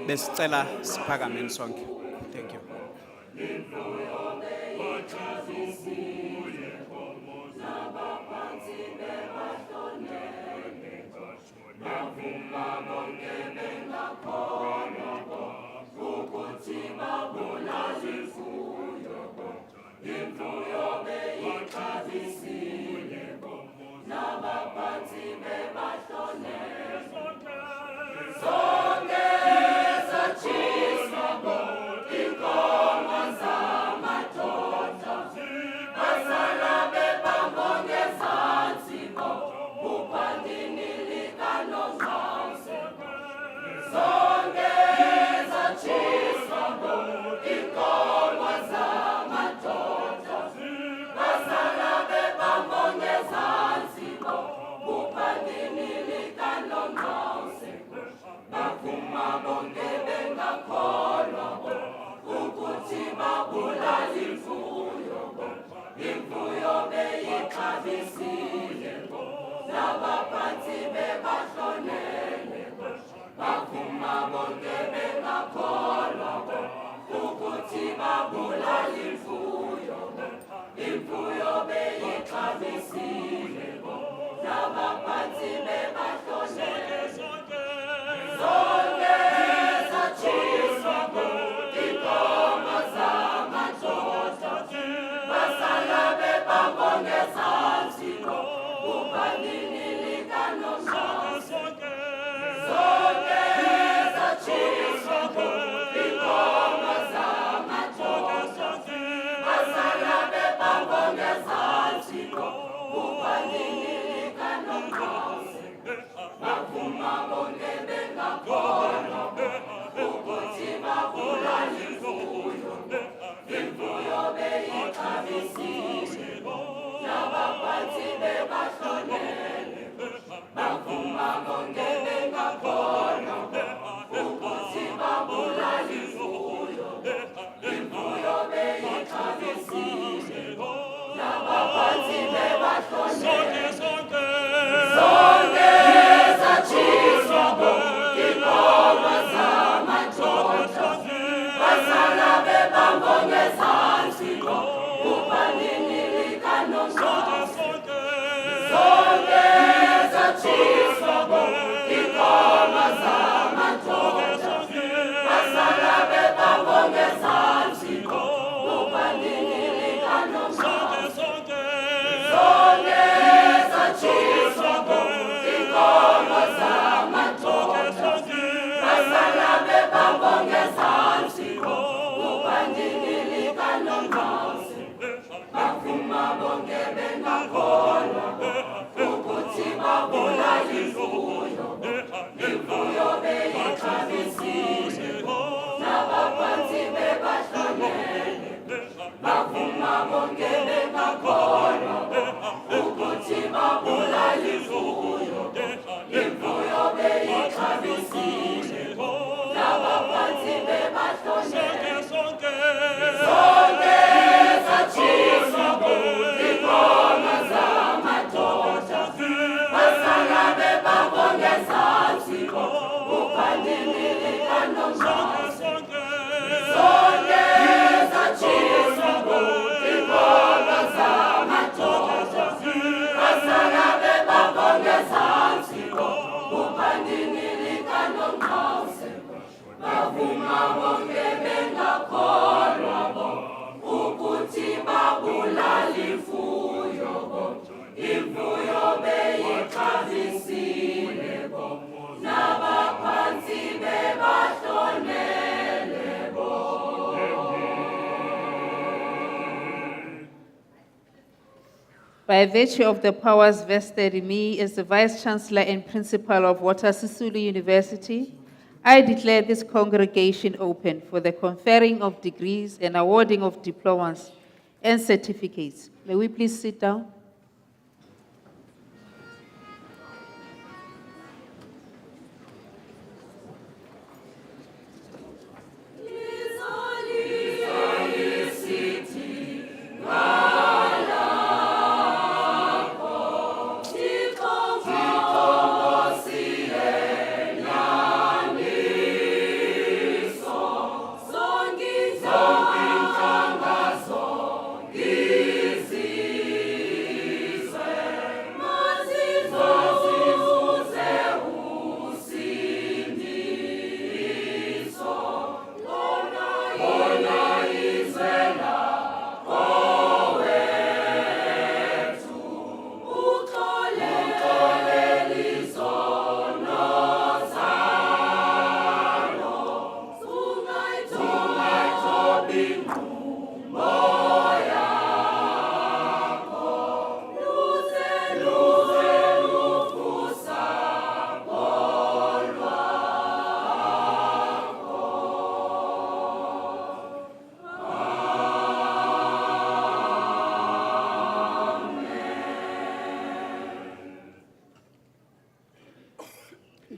Besicela siphakameni sonke. Thank you. By virtue of the powers vested in me as the Vice Chancellor and Principal of Sisulu University, I declare this congregation open for the conferring of degrees and awarding of diplomas and certificates. May we please sit down?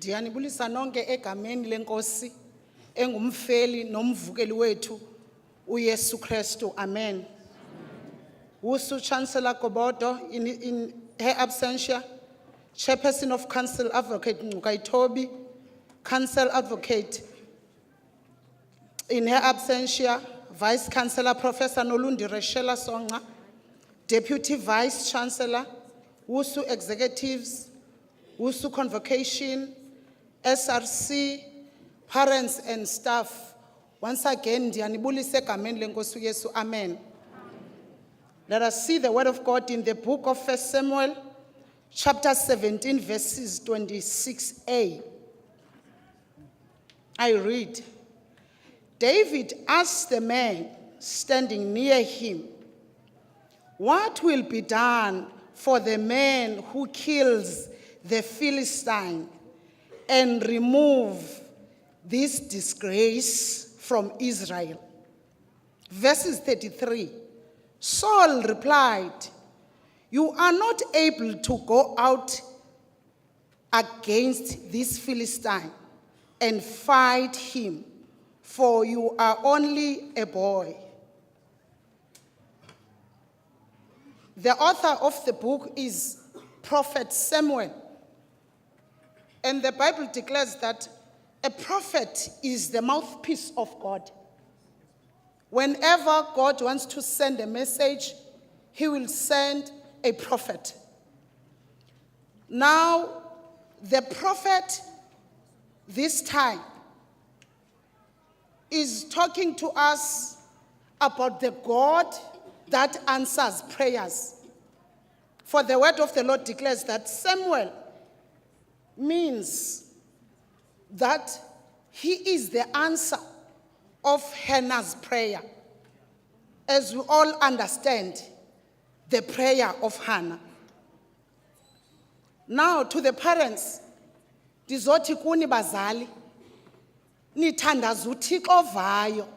Ndiyanibulisa nonke egameni lenkosi engumfeli nomvukeli wethu uYesu Kristu. Amen. Wusu Chancellor Kobodo in her absentia, Chairperson of Council Advocate Ncukaitobi, Council Advocate in her absentia, Vice Chancellor Professor Nolundi Reshela Songa, Deputy Vice Chancellor, Wusu Executives, Wusu Convocation, SRC, parents and staff. Once again, ndiyanibulisa egameni lenkosi uYesu. Amen. Let us see the word of God in the book of 1 Samuel, chapter 17, verses 26a. I read, David asked the man standing near him, "What will be done for the man who kills the Philistine and remove this disgrace from Israel?" Verses 33. Saul replied, "You are not able to go out against this Philistine and fight him, for you are only a boy." The author of the book is Prophet Samuel. And the Bible declares that a prophet is the mouthpiece of God. Whenever God wants to send a message, he will send a prophet. Now, the prophet this time is talking to us about the God that answers prayers. For the word of the Lord declares that Samuel means that he is the answer of Hannah's prayer. As we all understand, the prayer of Hannah. Now, to the parents, ndizothi kuni bazali, nithandaza uThixo ovayo,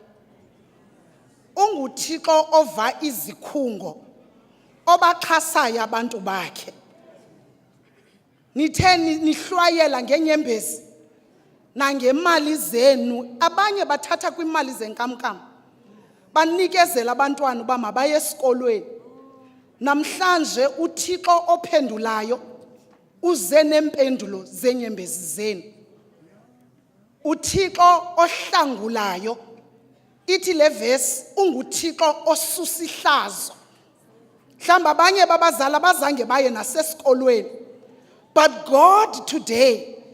unguThixo ova izikhungo, obaxhasayo abantu bakhe. Nitheni nihlwayela ngenyembezi nangemali zenu, abanye bathatha kwimali zenkamnkam banikezela abantwana uba mabaye esikolweni. Namhlanje uThixo ophendulayo uze nempendulo zenyembezi zenu. uThixo ohlangulayo, ithi le verse, unguThixo osusa ihlazo. Mhlamba abanye babazali bazange baye nasesikolweni. But God today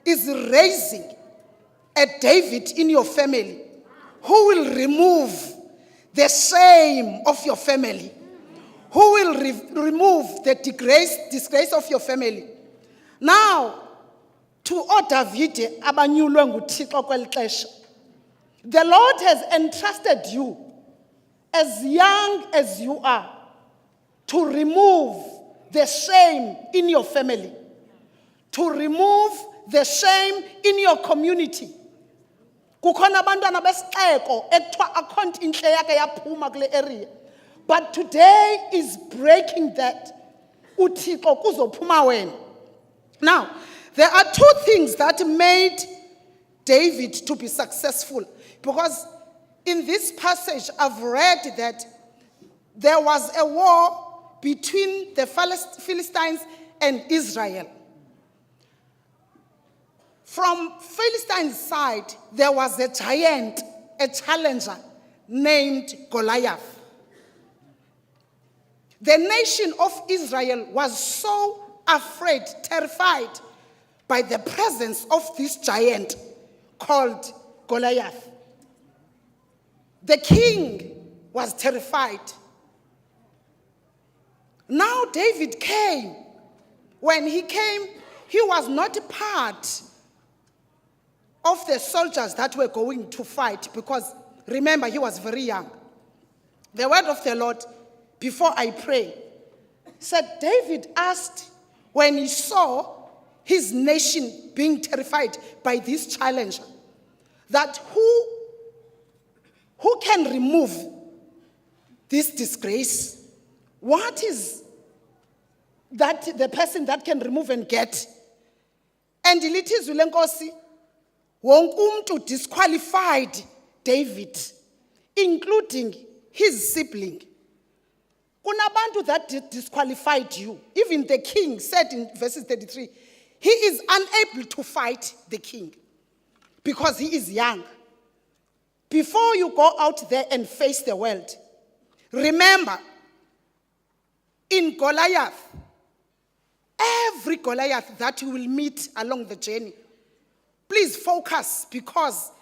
is raising a David in your family who will remove the shame of your family, who will remove the disgrace of your family. Now, to oDavide abanyulwe nguThixo kweli xesha, the Lord has entrusted you, as young as you are, to remove the shame in your family, to remove the shame in your community. Kukhona abantwana besixeko ekuthiwa akhonto intle yakhe yaphuma kule area. But today is breaking that. uThixo kuzophuma wena. Now, there are two things that made David to be successful. Because in this passage, I've read that there was a war between the Philistines and Israel. From Philistine's side, there was a giant, a challenger named Goliath. The nation of Israel was so afraid, terrified by the presence of this giant called Goliath. The king was terrified. Now David came. When he came, he was not part of the soldiers that were going to fight, because remember, he was very young. The word of the Lord, before I pray, said David asked, when he saw his nation being terrified by this challenger, that who can remove this disgrace? What is that the person that can remove and get? And lithi izwi lenkosi, wonke umuntu disqualified David, including his sibling. Kunabantu that disqualified you. Even the king said in verses 33, he is unable to fight the king because he is young. Before you go out there and face the world, remember, in Goliath, every Goliath that you will meet along the journey, please focus, because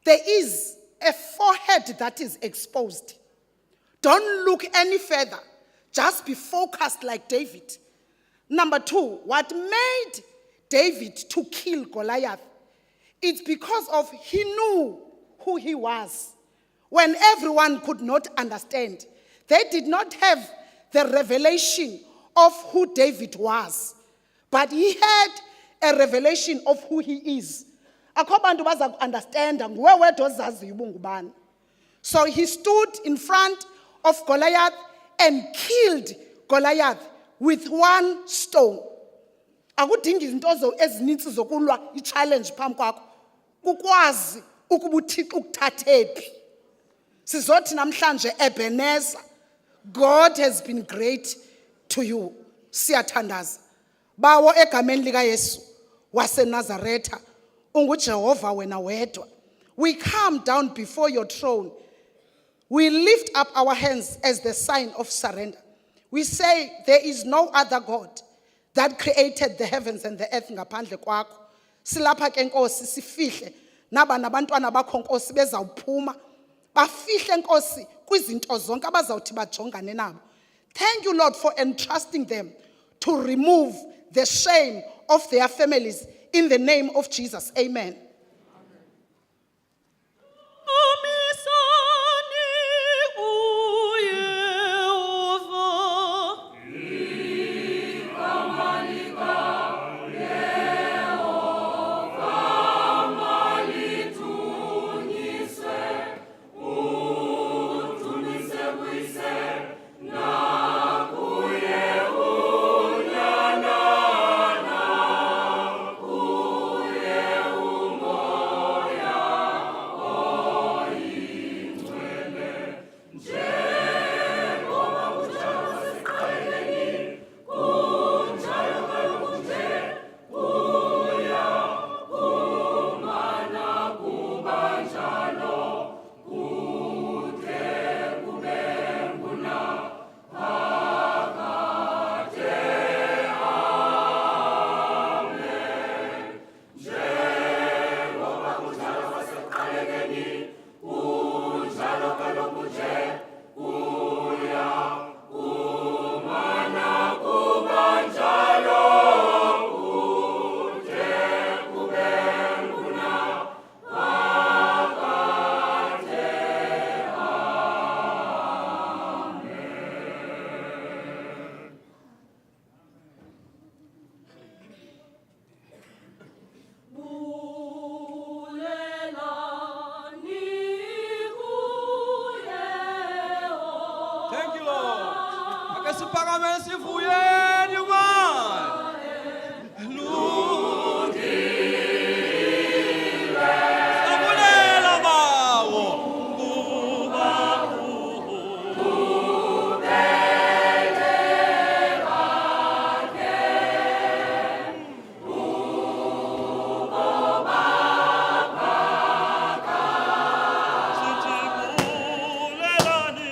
there is a forehead that is exposed. Don't look any further. Just be focused like David. Number 2, what made David to kill Goliath? It's because of he knew who he was. When everyone could not understand, they did not have the revelation of who David was. But he had a revelation of who he is. Akho bantu baza understand nguwe wedwa ozaziyo uba ungubani. So he stood in front of Goliath and killed Goliath with one stone. Akudingi izinto ezinintsi zokulwa i-challenge phambi kwakho. Kukwazi ukuba uThixo ukuthathephi. Sizothi namhlanje Ebenezer, God has been great to you. Siyathandaza. Bawo egameni lika Yesu waseNazaretha, unguJehova wena wedwa. We come down before your throne. We lift up our hands as the sign of surrender. We say there is no other God that created the heavens and the earth ngaphandle kwakho. Silapha ke Nkosi sifihle naba nabantwana bakho Nkosi bezawuphuma. Bafihle Nkosi kwizinto zonke abazawuthi bajongane nabo. Thank you, Lord, for entrusting them to remove the shame of their families in the name of Jesus. Amen. Thank you, Lord. Ake siphakame sivuyeni manje. Lungile. Sabulela bawo. Kuba sithi bulelani.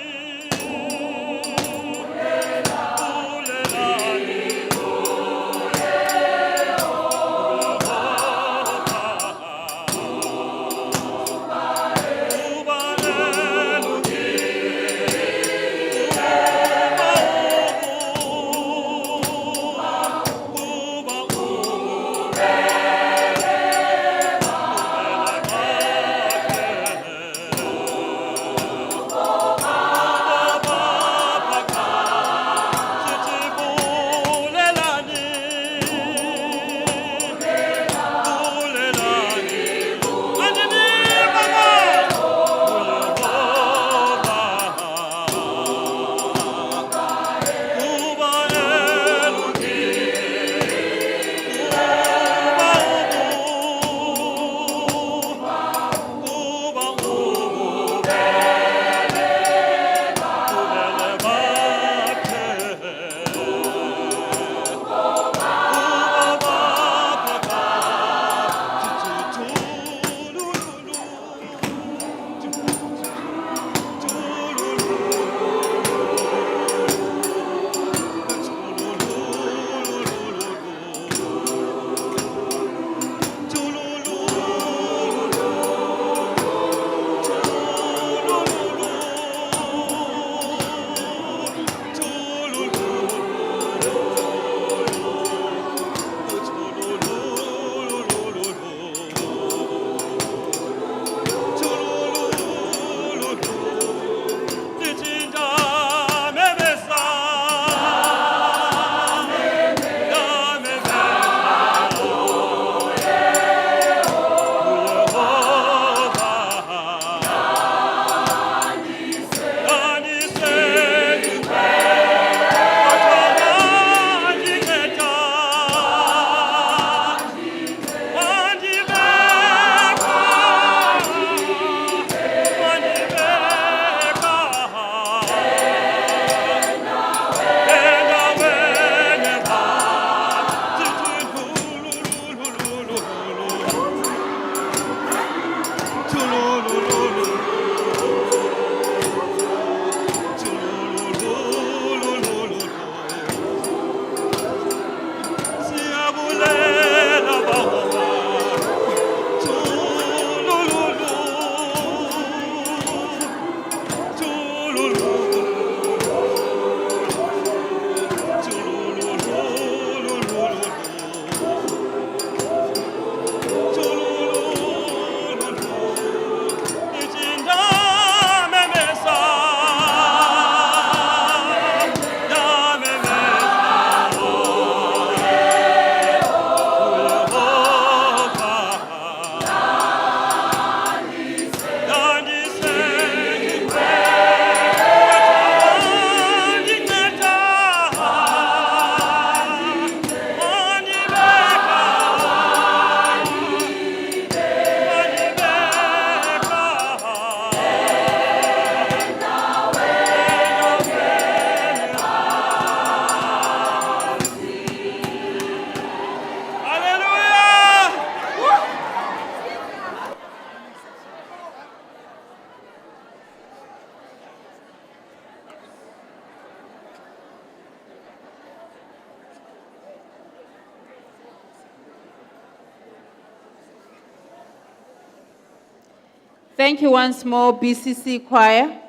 Thank you once more, BCC Choir.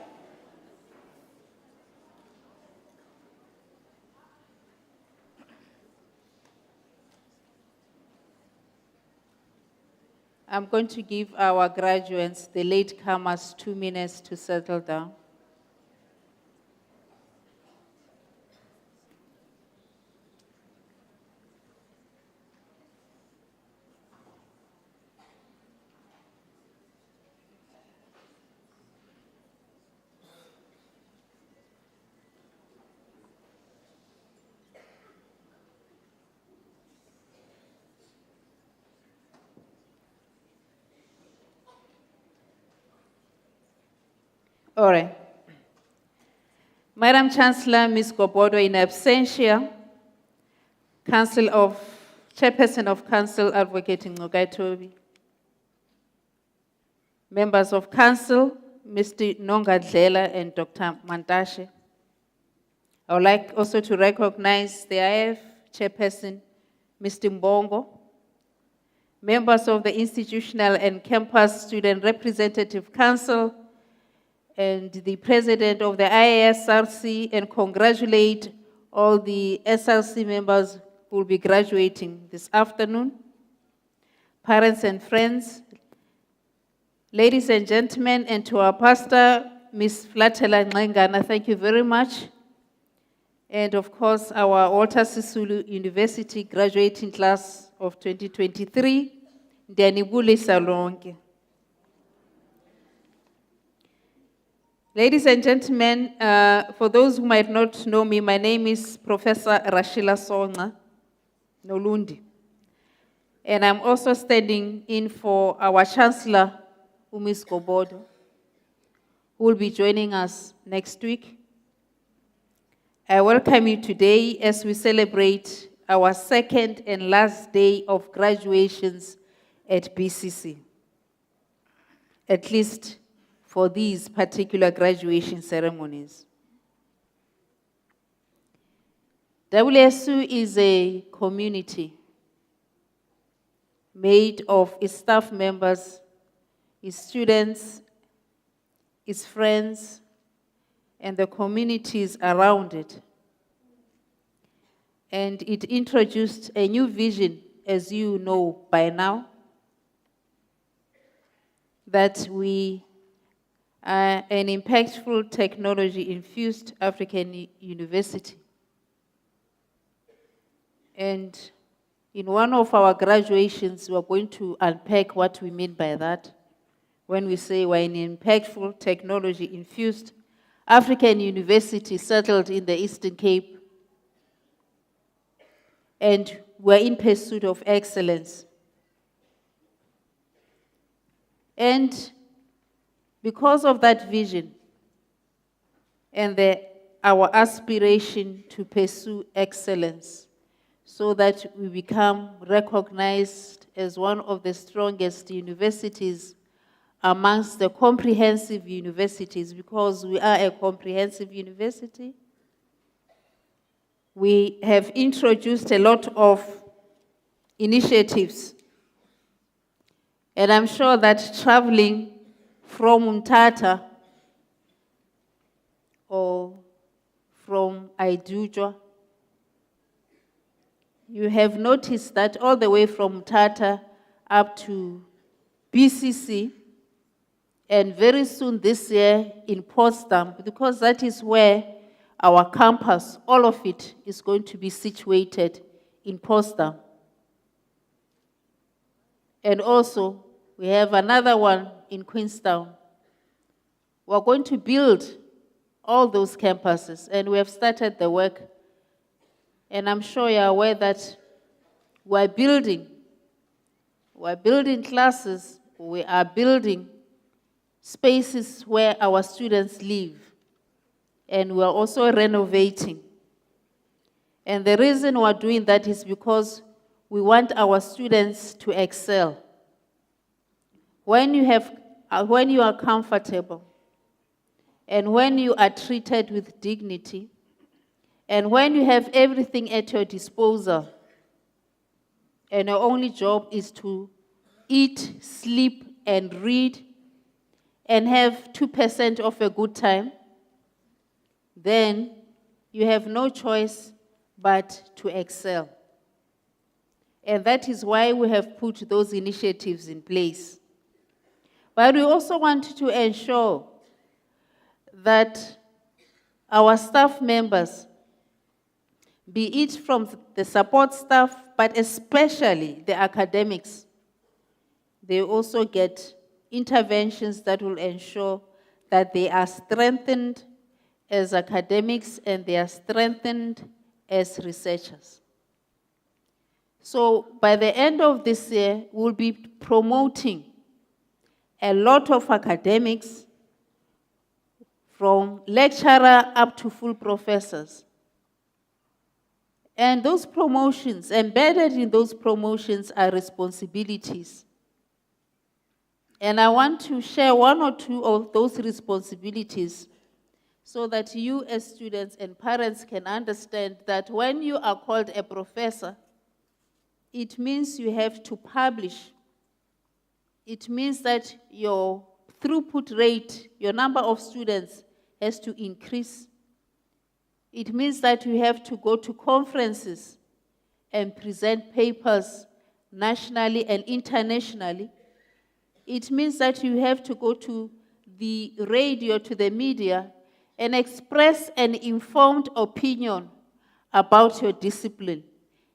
I'm going to give our graduates, the latecomers, 2 minutes to settle down. All right. Madam Chancellor, Ms. Gobodo in absentia, Chairperson of Council, Advocate Nqokai Tobi. Members of Council, Mr. Nongadlela and Dr. Mantashe. I would like also to recognize the IF Chairperson, Mr. Mbongo. Members of the Institutional and Campus Student Representative Council, and the President of the IASRC, and congratulate all the SRC members who will be graduating this afternoon. Parents and friends, ladies and gentlemen, and to our pastor, Ms. Flatela Nqengana, thank you very much. And of course, our Walter Sisulu University graduating class of 2023, ndiyanibulisa lonke. Ladies and gentlemen, for those who might not know me, my name is Professor Rashila Songa Nolundi. And I'm also standing in for our Chancellor, Ms. Gobodo, who will be joining us next week. I welcome you today as we celebrate our second and last day of graduations at BCC, at least for these particular graduation ceremonies. WSU is a community made of its staff members, its students, its friends, and the communities around it. And it introduced a new vision, as you know by now, that we are an impactful technology-infused African university. And in one of our graduations, we're going to unpack what we mean by that when we say we're an impactful technology-infused African university settled in the Eastern Cape, and we're in pursuit of excellence. And because of that vision and our aspiration to pursue excellence so that we become recognized as one of the strongest universities amongst the comprehensive universities, because we are a comprehensive university, we have introduced a lot of initiatives. And I'm sure that traveling from Mthatha or from Aidujwa, you have noticed that all the way from Mthatha up to BCC, and very soon this year in Potsdam, because that is where our campus, all of it, is going to be situated in Potsdam. And also, we have another one in Queenstown. We're going to build all those campuses, and we have started the work. And I'm sure you're aware that we're building classes, we are building spaces where our students live, and we're also renovating. And the reason we're doing that is because we want our students to excel. When you are comfortable, and when you are treated with dignity, and when you have everything at your disposal, and your only job is to eat, sleep, and read, and have 2% of a good time, then you have no choice but to excel. And that is why we have put those initiatives in place. But we also want to ensure that our staff members, be it from the support staff, but especially the academics, they also get interventions that will ensure that they are strengthened as academics and they are strengthened as researchers. So by the end of this year, we'll be promoting a lot of academics, from lecturer up to full professors. And those promotions, embedded in those promotions, are responsibilities. And I want to share one or two of those responsibilities so that you as students and parents can understand that when you are called a professor, it means you have to publish. It means that your throughput rate, your number of students, has to increase. It means that you have to go to conferences and present papers nationally and internationally. It means that you have to go to the radio, to the media, and express an informed opinion about your discipline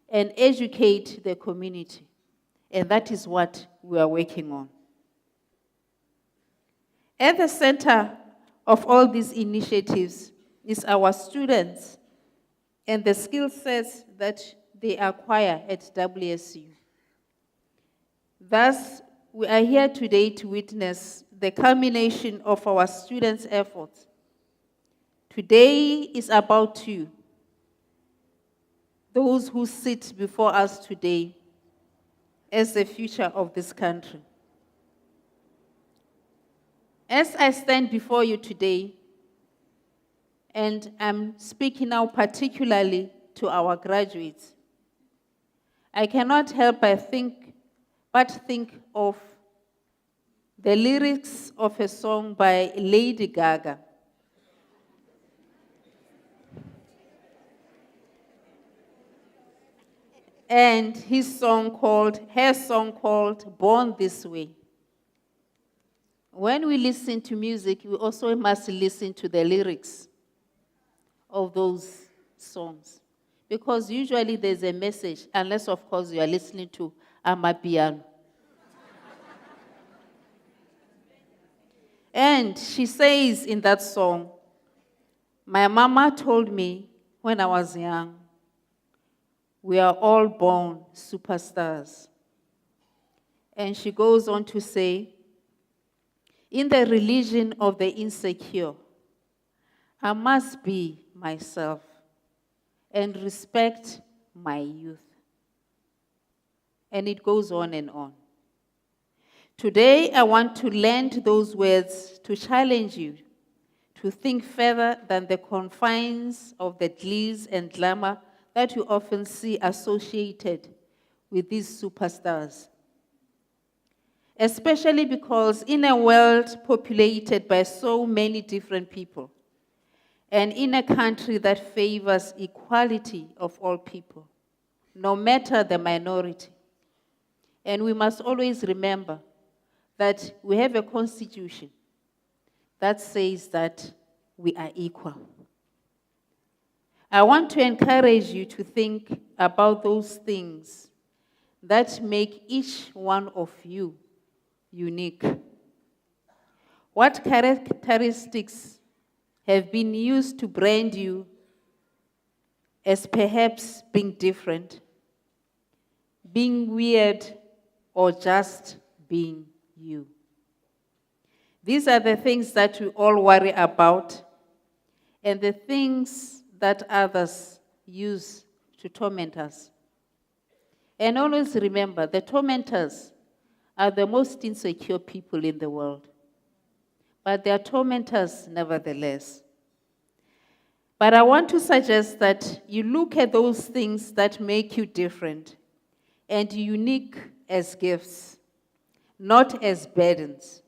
and educate the community. And that is what we are working on. At the center of all these initiatives is our students and the skill sets that they acquire at WSU. Thus, we are here today to witness the culmination of our students' efforts. Today is about you, those who sit before us today as the future of this country. As I stand before you today, and I'm speaking now particularly to our graduates, I cannot help but think of the lyrics of a song by Lady Gaga. And her song called Born This Way. When we listen to music, we also must listen to the lyrics of those songs. Because usually there's a message, unless, of course, you are listening to Amapiano. And she says in that song, my mama told me when I was young, we are all born superstars. And she goes on to say, in the religion of the insecure, I must be myself and respect my youth. And it goes on and on. Today, I want to lend those words to challenge you to think further than the confines of the glitz and glamour that you often see associated with these superstars. Especially because in a world populated by so many different people, and in a country that favors equality of all people, no matter the minority. And we must always remember that we have a constitution that says that we are equal. I want to encourage you to think about those things that make each one of you unique. What characteristics have been used to brand you as perhaps being different, being weird, or just being you? These are the things that we all worry about, and the things that others use to torment us. And always remember, the tormentors are the most insecure people in the world. But they are tormentors nevertheless. But I want to suggest that you look at those things that make you different and unique as gifts, not as burdens.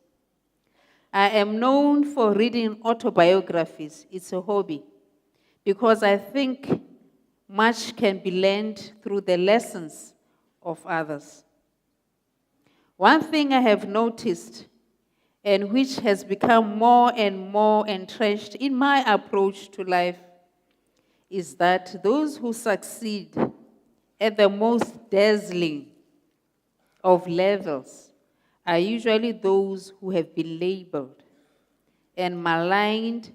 I am known for reading autobiographies. It's a hobby because I think much can be learned through the lessons of others. One thing I have noticed, and which has become more and more entrenched in my approach to life, is that those who succeed at the most dazzling of levels are usually those who have been labeled and maligned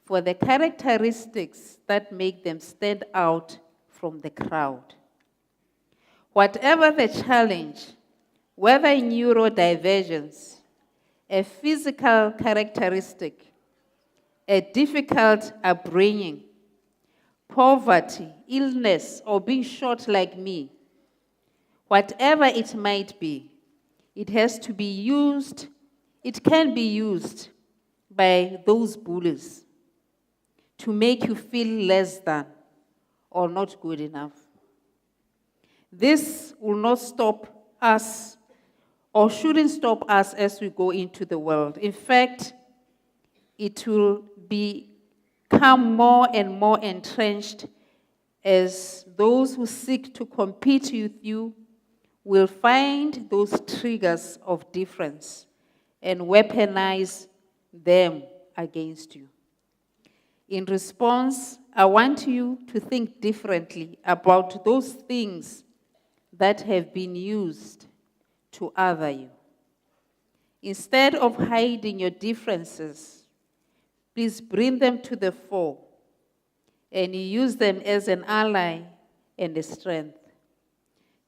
for the characteristics that make them stand out from the crowd. Whatever the challenge, whether neurodivergence, a physical characteristic, a difficult upbringing, poverty, illness, or being short like me, whatever it might be, it has to be used, it can be used by those bullies to make you feel less than or not good enough. This will not stop us or shouldn't stop us as we go into the world. In fact, it will become more and more entrenched as those who seek to compete with you will find those triggers of difference and weaponize them against you. In response, I want you to think differently about those things that have been used to other you. Instead of hiding your differences, please bring them to the fore and use them as an ally and a strength.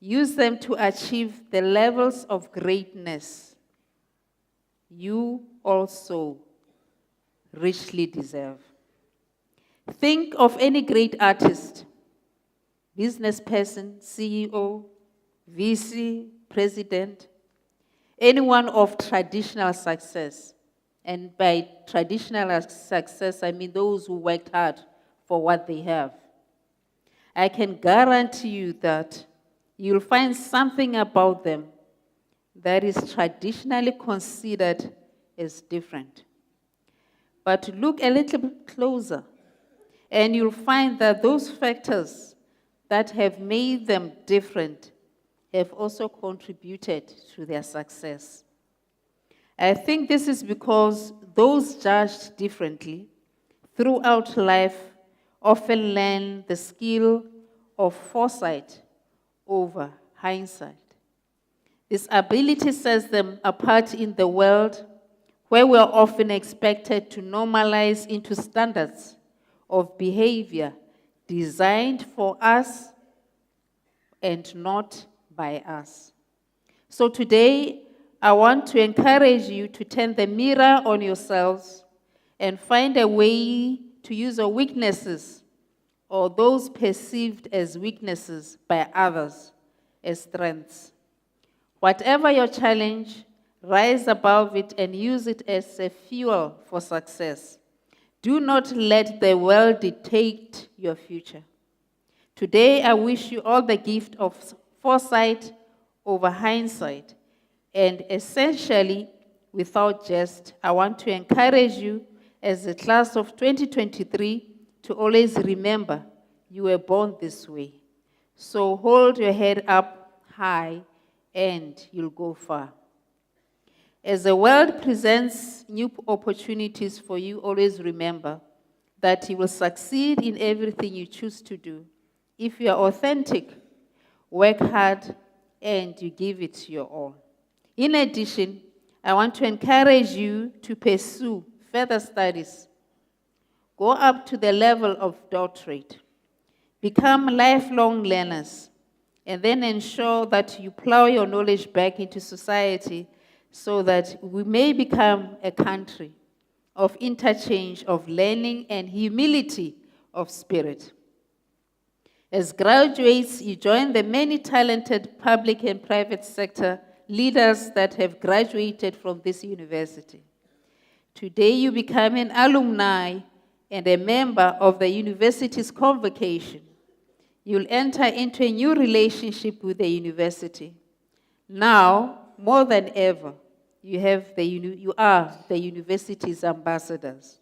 Use them to achieve the levels of greatness you also richly deserve. Think of any great artist, business person, CEO, VC, president, anyone of traditional success. And by traditional success, I mean those who worked hard for what they have. I can guarantee you that you'll find something about them that is traditionally considered as different. But look a little bit closer, and you'll find that those factors that have made them different have also contributed to their success. I think this is because those judged differently throughout life often learn the skill of foresight over hindsight. This ability sets them apart in the world where we are often expected to normalize into standards of behavior designed for us and not by us. So today, I want to encourage you to turn the mirror on yourselves and find a way to use your weaknesses or those perceived as weaknesses by others as strengths. Whatever your challenge, rise above it and use it as a fuel for success. Do not let the world dictate your future. Today, I wish you all the gift of foresight over hindsight. And essentially, without jest, I want to encourage you as a class of 2023 to always remember you were born this way. So hold your head up high and you'll go far. As the world presents new opportunities for you, always remember that you will succeed in everything you choose to do if you are authentic, work hard, and you give it your all. In addition, I want to encourage you to pursue further studies. Go up to the level of doctorate. Become lifelong learners, and then ensure that you plow your knowledge back into society so that we may become a country of interchange of learning and humility of spirit. As graduates, you join the many talented public and private sector leaders that have graduated from this university. Today, you become an alumni and a member of the university's convocation. You'll enter into a new relationship with the university. Now, more than ever, you are the university's ambassadors.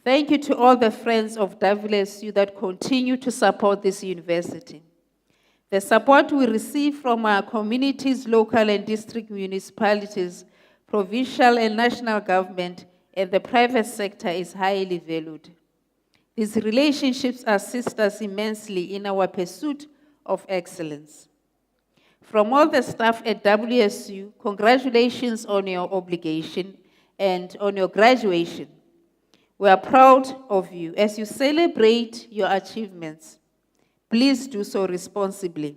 Thank you to all the friends of WSU that continue to support this university. The support we receive from our communities, local and district municipalities, provincial and national government, and the private sector is highly valued. These relationships assist us immensely in our pursuit of excellence. From all the staff at WSU, congratulations on your obligation and on your graduation. We are proud of you. As you celebrate your achievements, please do so responsibly.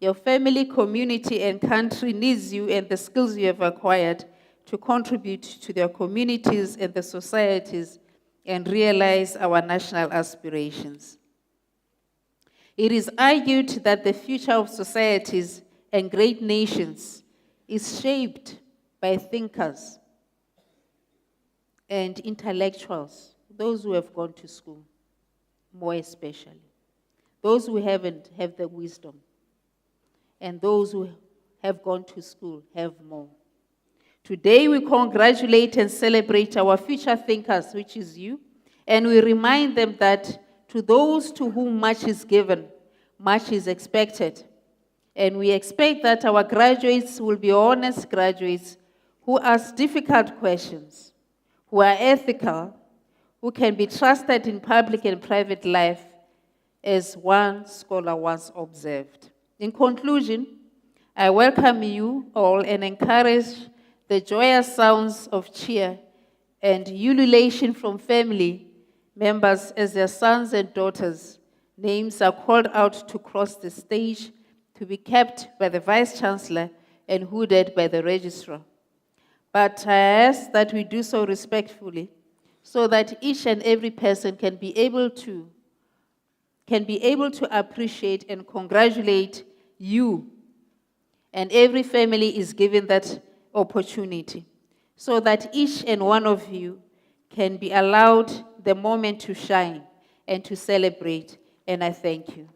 Your family, community, and country needs you and the skills you have acquired to contribute to their communities and the societies and realize our national aspirations. It is argued that the future of societies and great nations is shaped by thinkers and intellectuals, those who have gone to school, more especially. Those who haven't have the wisdom, and those who have gone to school have more. Today we congratulate and celebrate our future thinkers, which is you, and we remind them that to those to whom much is given, much is expected. And we expect that our graduates will be honest graduates who ask difficult questions, who are ethical, who can be trusted in public and private life, as one scholar once observed. In conclusion, I welcome you all and encourage the joyous sounds of cheer and ululation from family members as their sons and daughters' names are called out to cross the stage to be kept by the Vice-Chancellor and hooded by the Registrar. But I ask that we do so respectfully so that each and every person can be able to appreciate and congratulate you, and every family is given that opportunity so that each and one of you can be allowed the moment to shine and to celebrate, and I thank you.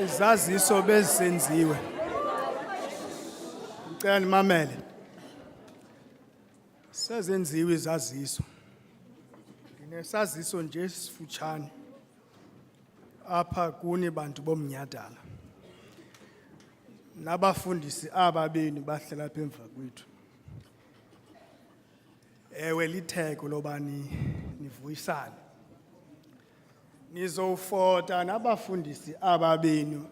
Izaziso bezenziwe. Ngicela nimamele. Sezenziwe izaziso. Nginesaziso nje esifutshane. Apha kuni bantu bomnyadala. Nabafundisi ababini bahlela apha emva kwethu. Ewe litheko lobani nivuyisane. Nizofota nabafundisi ababini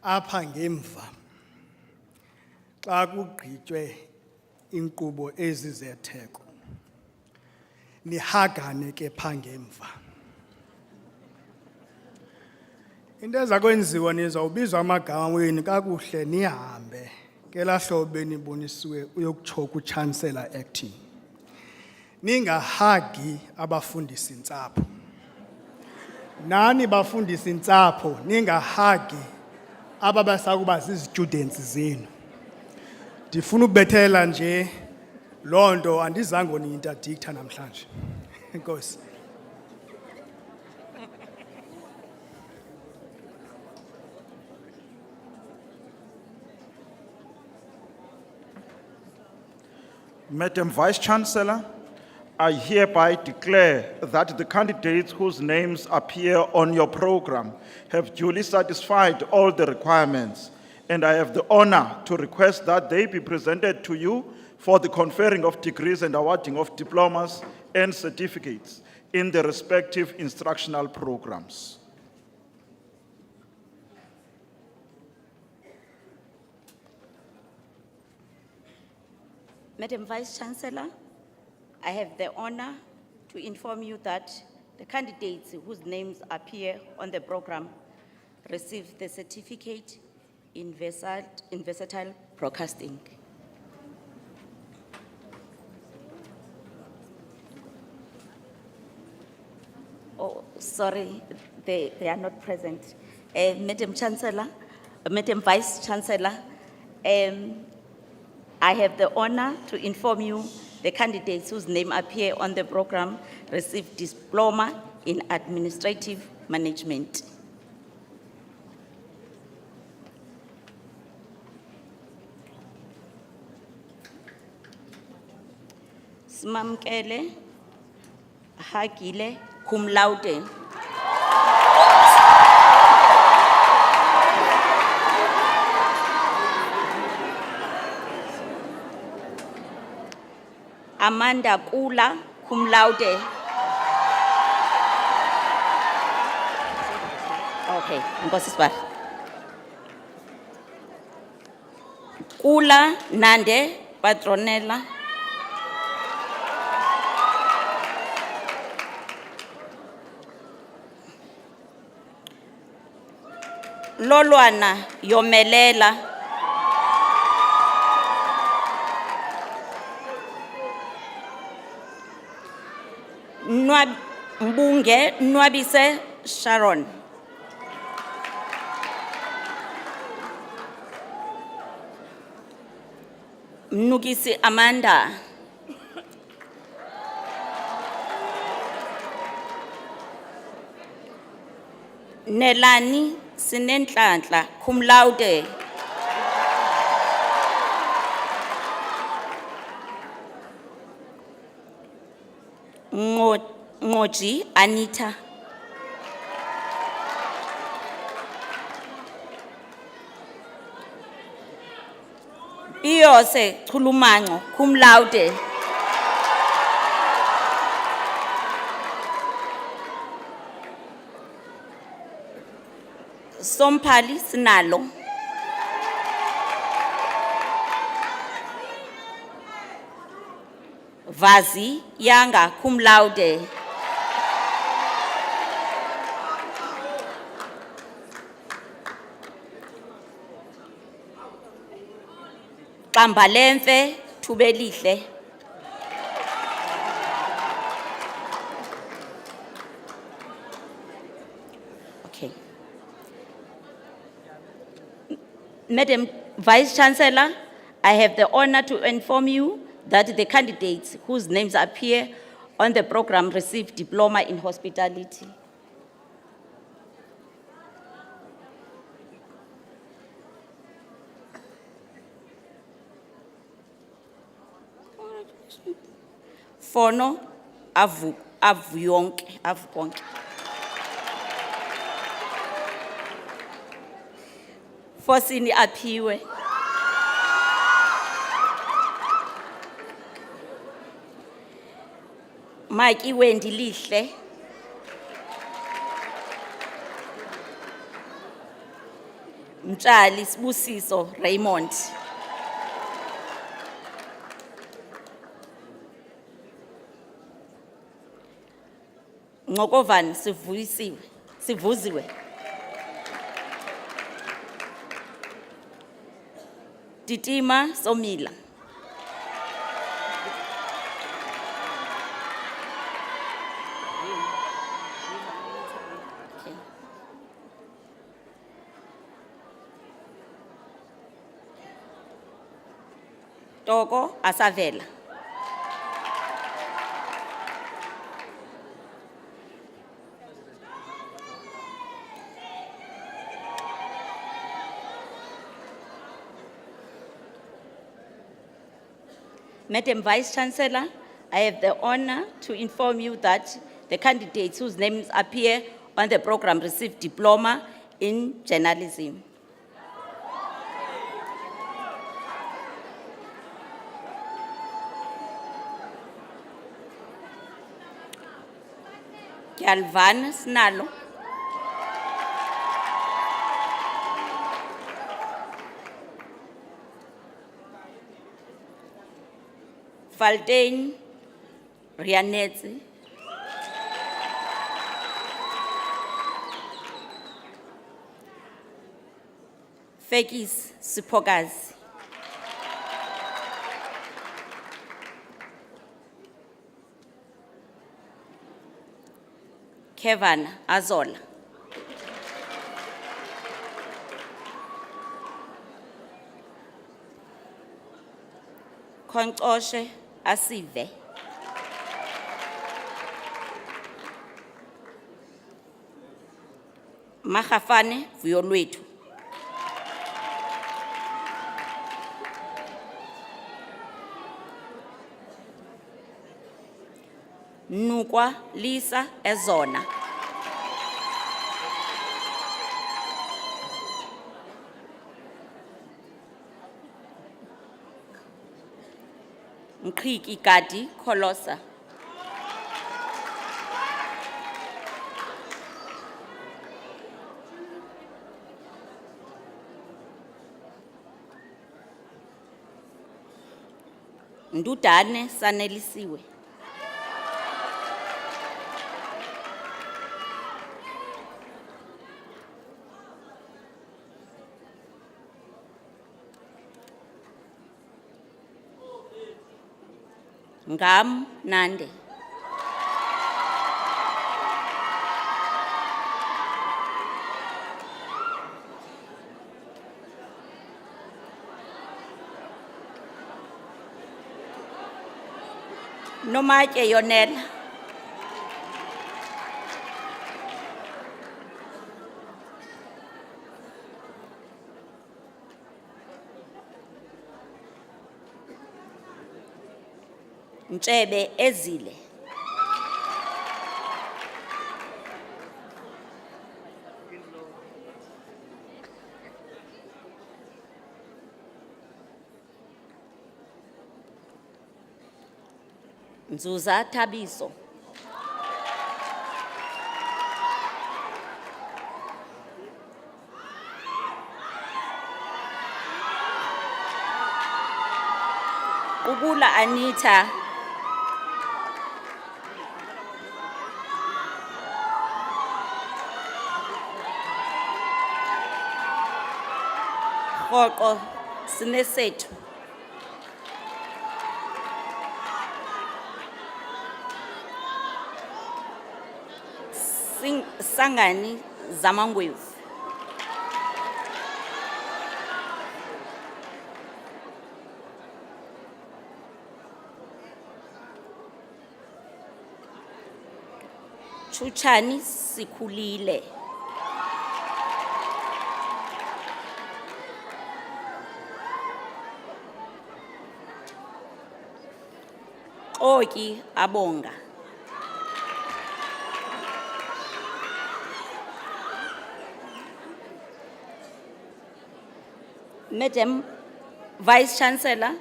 apha ngemva. Xa kugqitywe inkqubo ezizetheko. Nihagane ke pha ngemva. Into eza kwenziwa nizawubizwa amagama wenu kakuhle nihambe ngelaa hlobo benibonisiwe uyokutsho kuchancellor acting. Ningahagi abafundisi ntsapho. Nani bafundisi ntsapho ningahagi ababasakuba zizistudents zenu. Ndifuna ukubethelela nje loo nto andizange uni-interdicta namhlanje. Enkosi. Madam Vice Chancellor, I hereby declare that the candidates whose names appear on your program have duly satisfied all the requirements, and I have the honor to request that they be presented to you for the conferring of degrees and awarding of diplomas and certificates in the respective instructional programs. Madam Vice Chancellor, I have the honor to inform you that the candidates whose names appear on the program received the certificate in versatile broadcasting. Oh, sorry, they are not present. Madam Chancellor, Madam Vice Chancellor, I have the honor to inform you the candidates whose name appear on the program received diploma in administrative management. Smamkele Hagile cum laude. Amanda Kula, cum laude. Okay, Nkosi Sibari. Kula Nande Patronella. Lolwana Yomelela. Mbunge Nwabise Sharon. Mnukisi Amanda. Nelani Sinenhlanhla, cum laude. Ngoji Anita. Iyose Chulumango, cum laude. Sompali Sinalo. Vazi Yanga, cum laude. Kambalemfe Tubelihle. Okay. Madam Vice Chancellor, I have the honor to inform you that the candidates whose names appear on the program received diploma in hospitality. Fono avuyonke. Fosini Apiwe. Mike Wendy Lihle. Mtshali Sibusiso Raymond. Ngokovani Sivuziwe. Titima Somila. Okay. Toko Asavela. Madam Vice Chancellor, I have the honor to inform you that the candidates whose names appear on the program received diploma in journalism. Galvan Snalo. Faltain Rianetsi. Fekis Sipogazi. Kevin Azola. Konkoshe Asive. Mahafane Violwetu. Nukwa Lisa Ezona. Mkriki Gadi Kolosa. Ndudane Sanelisiwe. Ngam Nande. Nomatye Yonela. Ntshebe Ezile. Nzuza Thabiso. Ubula Anita. Roko Sinesethu. Sangani Zamangwevu. Chuchani Sikhulile. Oki Abonga. Madam Vice Chancellor,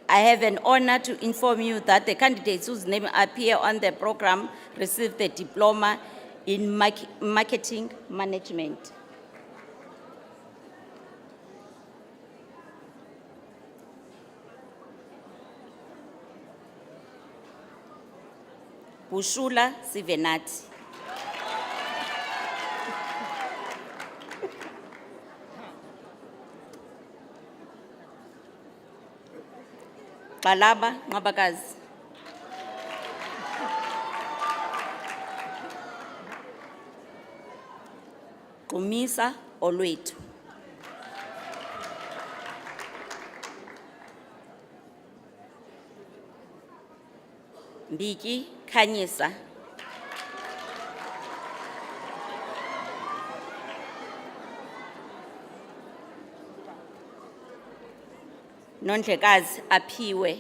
I have an honor to inform you that the candidates whose name appear on the program received the diploma in marketing management. Bushula Sivenati. Balaba Mabagazi. Kumisa Olwetu. Mbiki Kanyisa. Nondlekazi Aphiwe.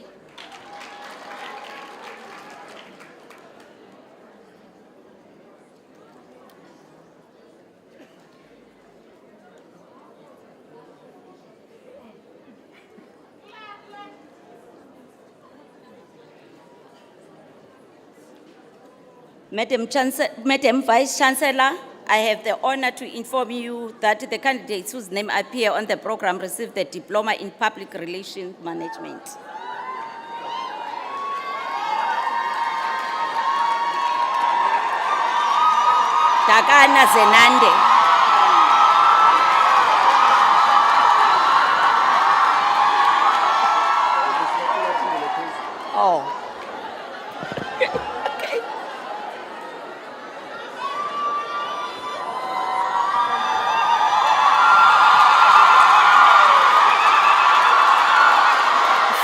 Madam Vice Chancellor, I have the honor to inform you that the candidates whose name appear on the program received the diploma in public relations management. Takana Zenande. Oh.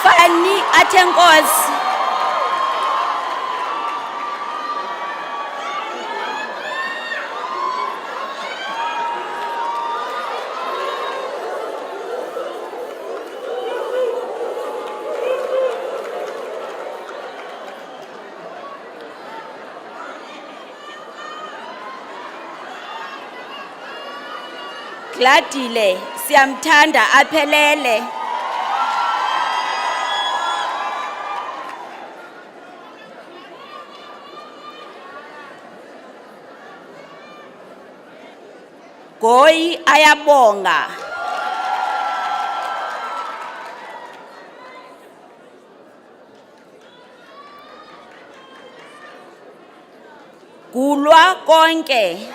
Fani Atenkosi. Gladile siyamthanda aphelele. Goyi ayabonga. Gulwa konke.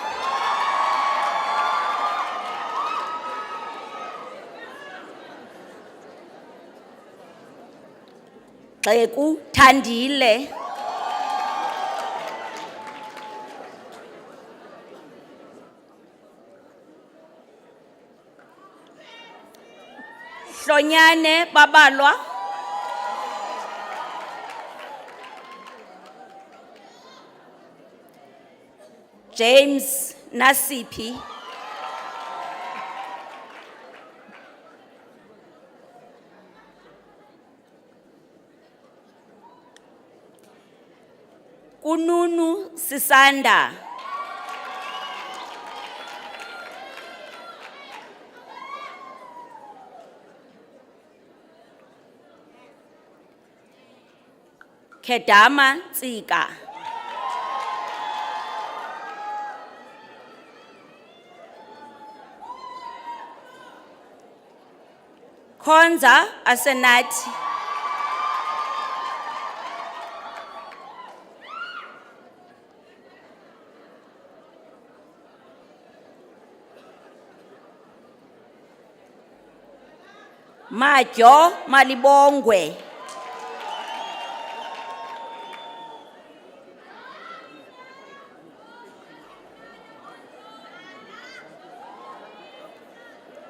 Xeku Thandile. Hlonyane Babalwa. James Nasipi, Kununu Sisanda, Kedama Tsika, Konza Asenati, Majo Malibongwe,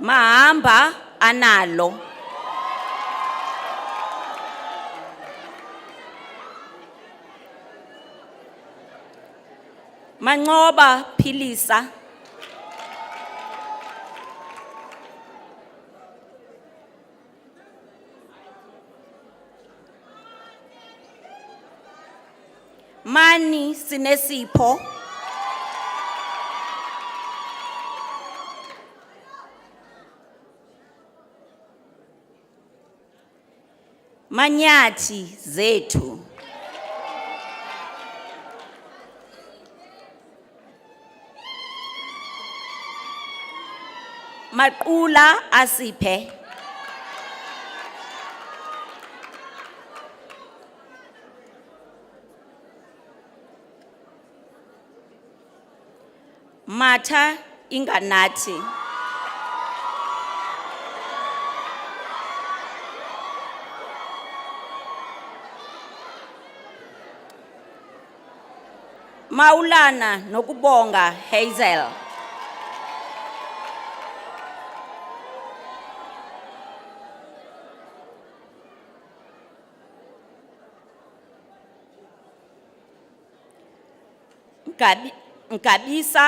Mahamba Analo, Mangoba Pilisa, Mani Sinesipho, Manyati Zetu, Makula Asipe, Mata Inganati, Maulana Nokubonga Hazel, Nkabisa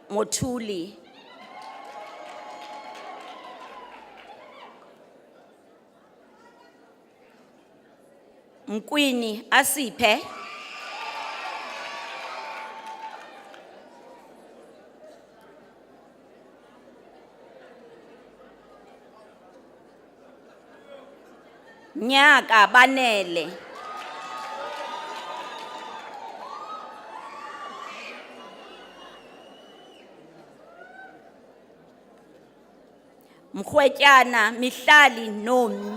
Motuli, Mkwini Asipe, Nyaka Banele, Mkhwetyana Mihlali Nomi,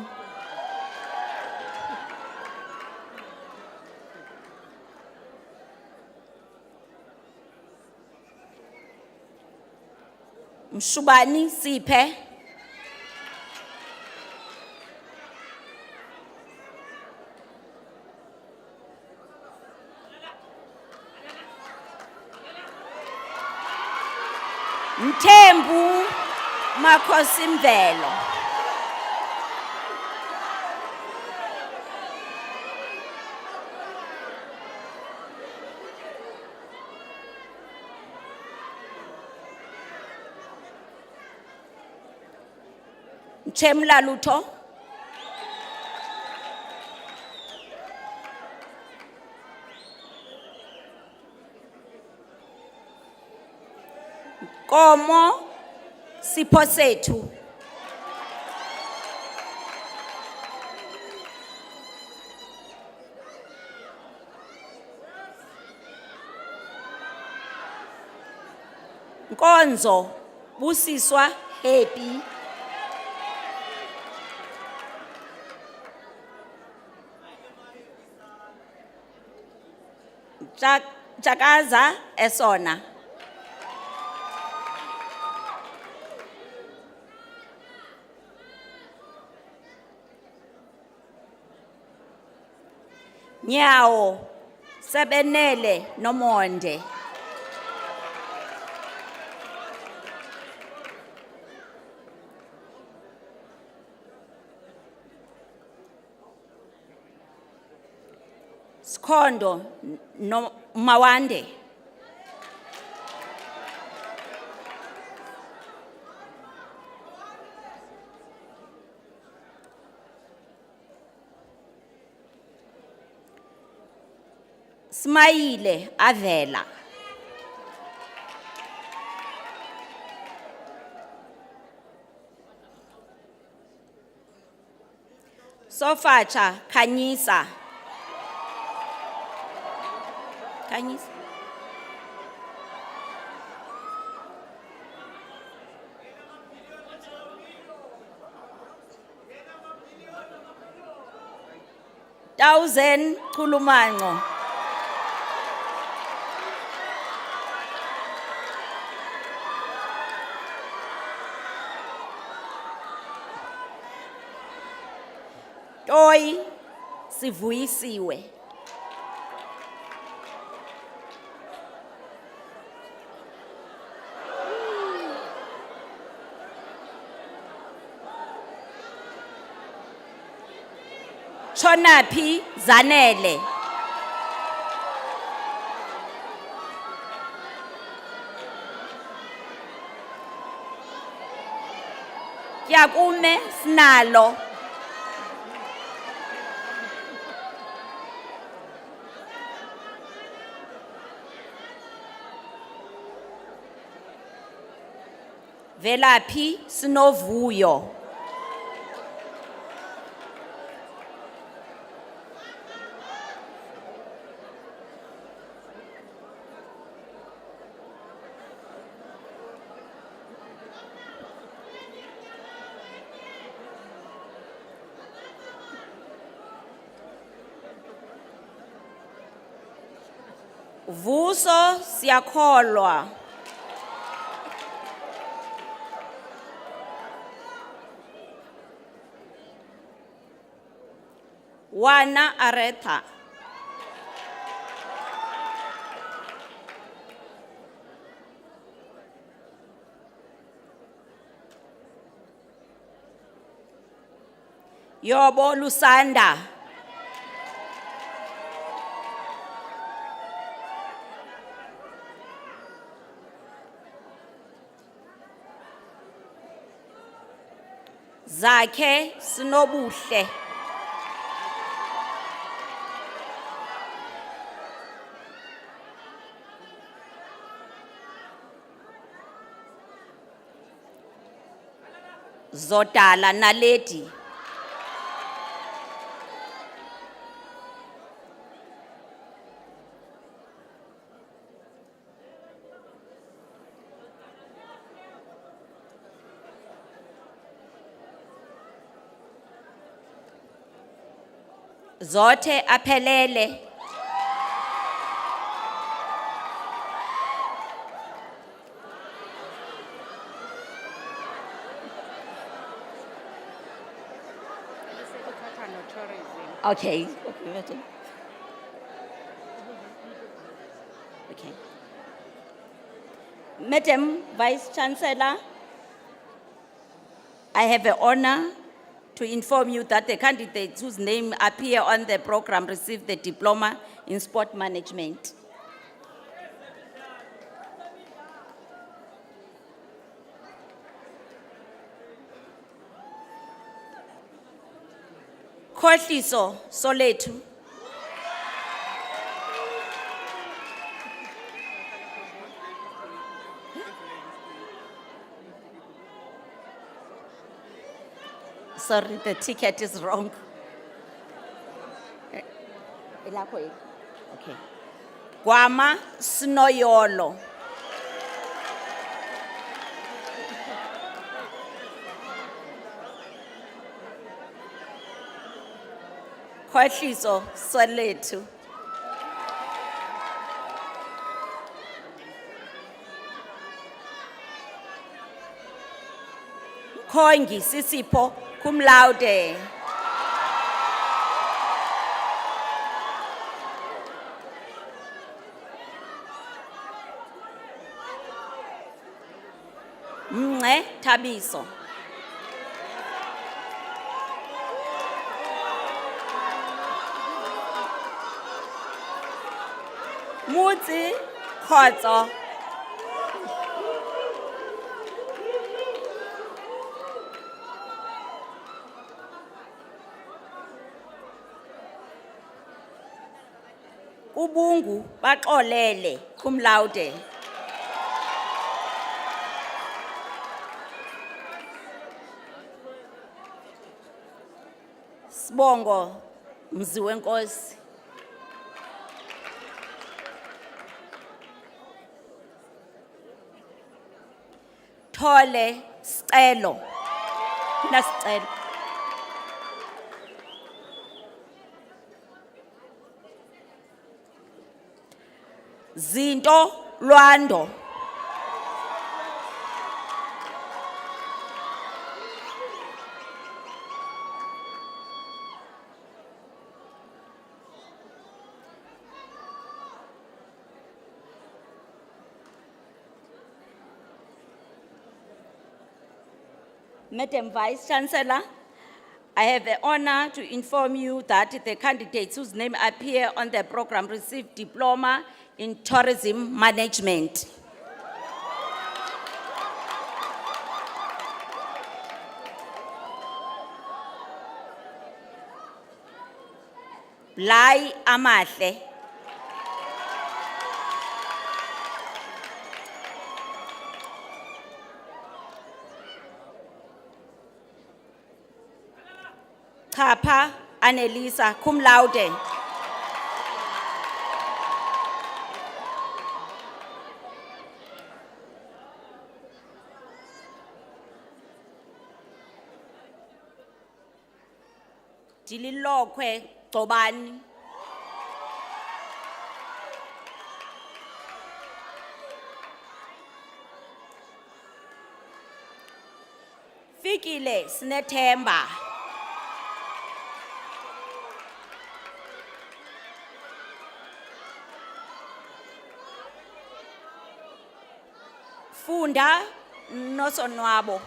Mshubani Siphe, Mthembu Makhosimvelo, Mchemla Lutho, Komo Siphosethu, Nkonzo Busiswa Happy, Jakaza Esona, Nyawo Sebenele Nomonde, Skondo no Mawande, Smaile Avela. Sofacha Kanyisa. Kanyisa. Thousand Kulumango. Toy Sivuyisiwe. Chonapi Zanele. Yakume Snalo. Velaphi Sinovuyo. Vuso Siakholwa. Wana Aretha. Yobo Lusanda. Zakhe Sinobuhle. Zodala Naledi. Zote aphelele. Okay. Okay. Madam Vice Chancellor, I have the honor to inform you that the candidates whose name appear on the program received the diploma in sport management. Kholiso Soletu. Sorry, the ticket is wrong. Okay. Gwama Snoyolo. Kholiso Soletu. Kongi Sisipo cum laude. Mnce Thabiso. Mutsi Khotso. Ubungu baxolele cum laude. Sibongo mzi wenkosi. Thole sicelo. Nasicelo. Zinto Lwando. Madam Vice Chancellor, I have the honor to inform you that the candidates whose name appear on the program received diploma in tourism management. Lai amahle. Chapha Anelisa cum laude. Dililokwe Tobani. Fikile Snethemba. Funda Nosonwabo.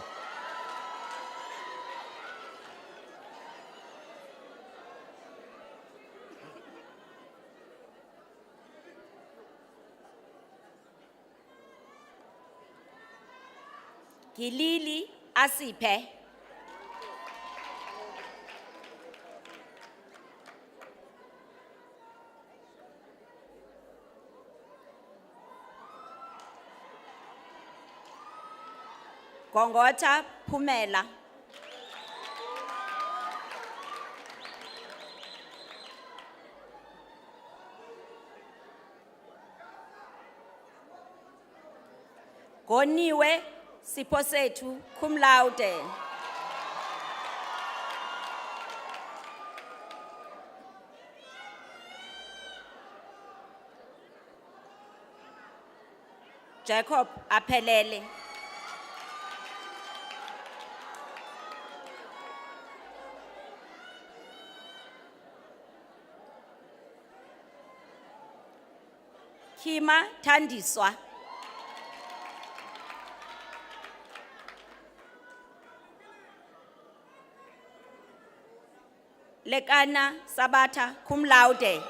Gilili Asipe. Gongota Pumela. Goniwe Siposetu cum laude. Jacob Apelele. Kima Tandiswa. Lekana Sabata cum laude.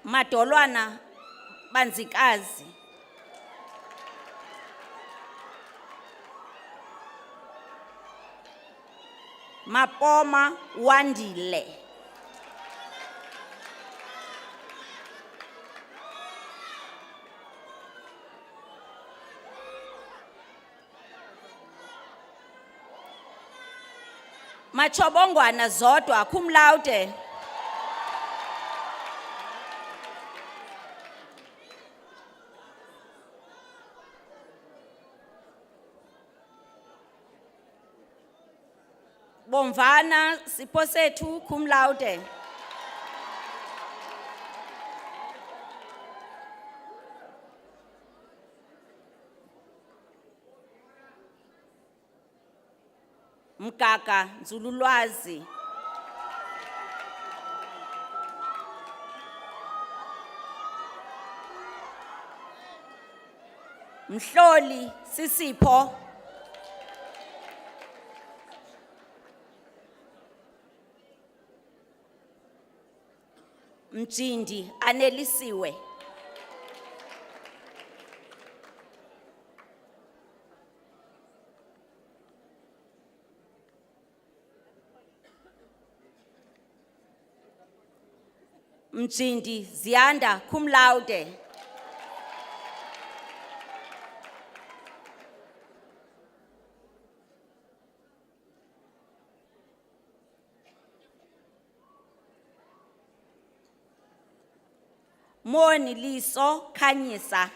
Madolwana Banzikazi. Mapoma Wandile. Machobongwana zodwa cum laude. Bomvana Siposetu cum laude. Mgaga Nzululwazi. Mhloli Sisipho. Mjindi Anelisiwe. Mjindi Zianda, cum laude. Moni Liso Kanyisa.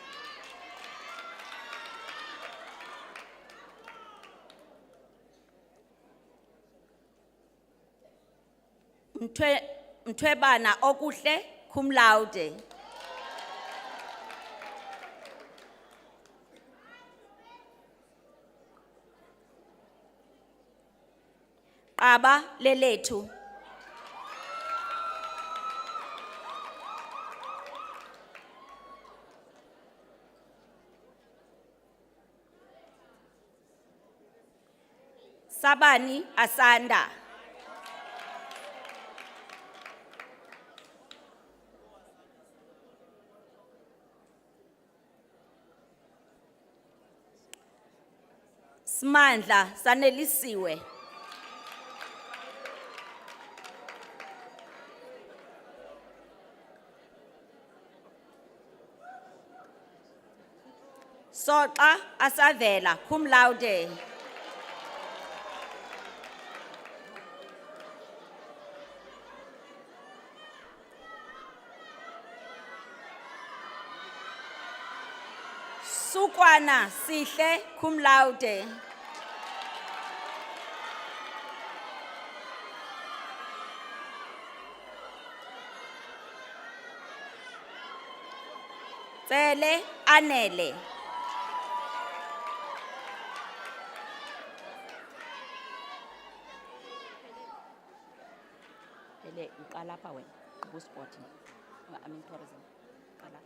Mtwebana Okuhle, cum laude. Aba Leletu. Sabani Asanda. Smandla Sanelisiwe. Soqa Asavela, cum laude. Sukwana Sihle, cum laude. Tsele Anele. Ele uqala pa wena, ubusport. I mean tourism. Qala.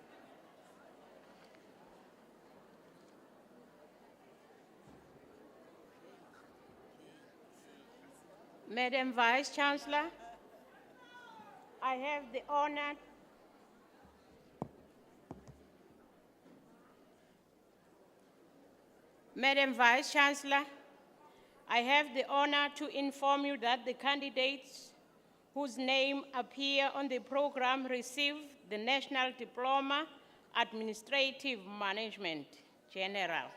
Madam Vice Chancellor, I have the honor Madam Vice Chancellor, I have the honor to inform you that the candidates whose name appear on the program received the National Diploma Administrative Management General.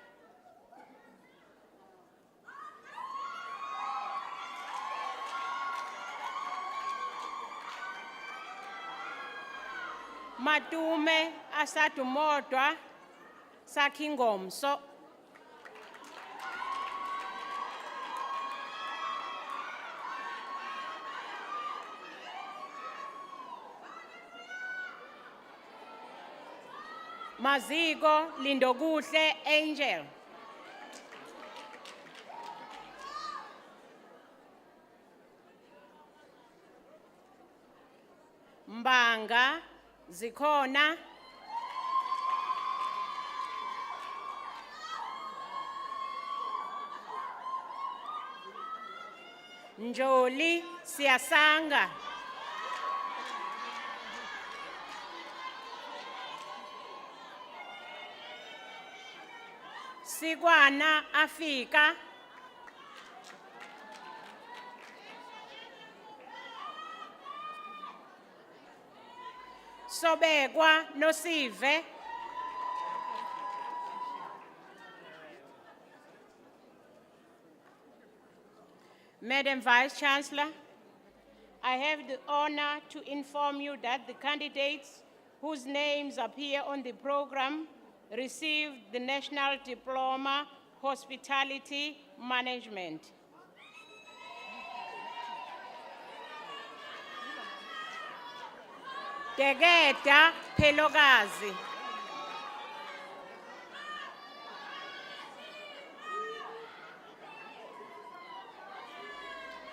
Matume asatumodwa sakingomso. Maziko Lindokuhle Angel. Mbanga Zikhona. Njoli Siyasanga. Sikwana Afika. Sobekwa Nosive. Madam Vice Chancellor, I have the honor to inform you that the candidates whose names appear on the program received the National Diploma Hospitality Management. Tegeta Pelogazi.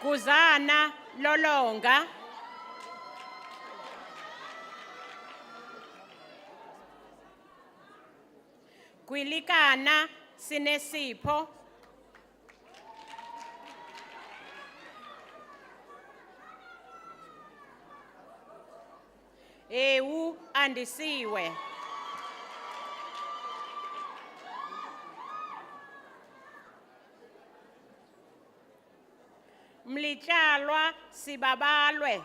Kuzana Lolonga. Kwilikana Sinesipho. Ewu Andisiwe. Mlityalwa Sibabalwe.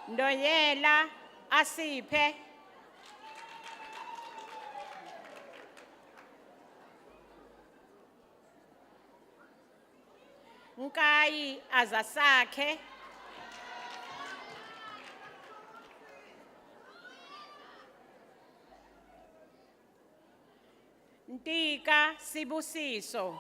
Ndonyela Asiphe. Nkai Azasakhe. Ntika Sibusiso.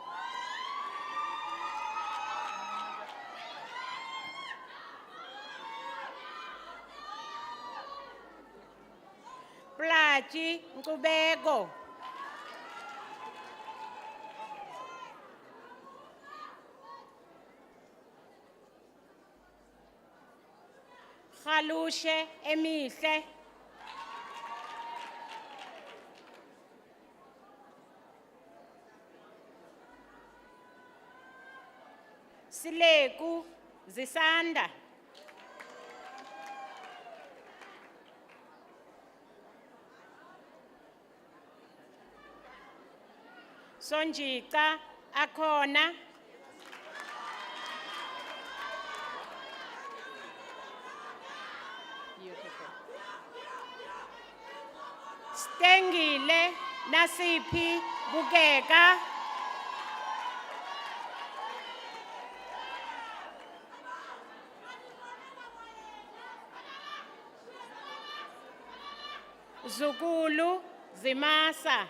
Plachi Nkubeko. Khalushe Emihle. Sileku Zisanda. Sonjika Akona. Beautiful. Stengile Nasipi Bugeka. Zukulu Zimasa.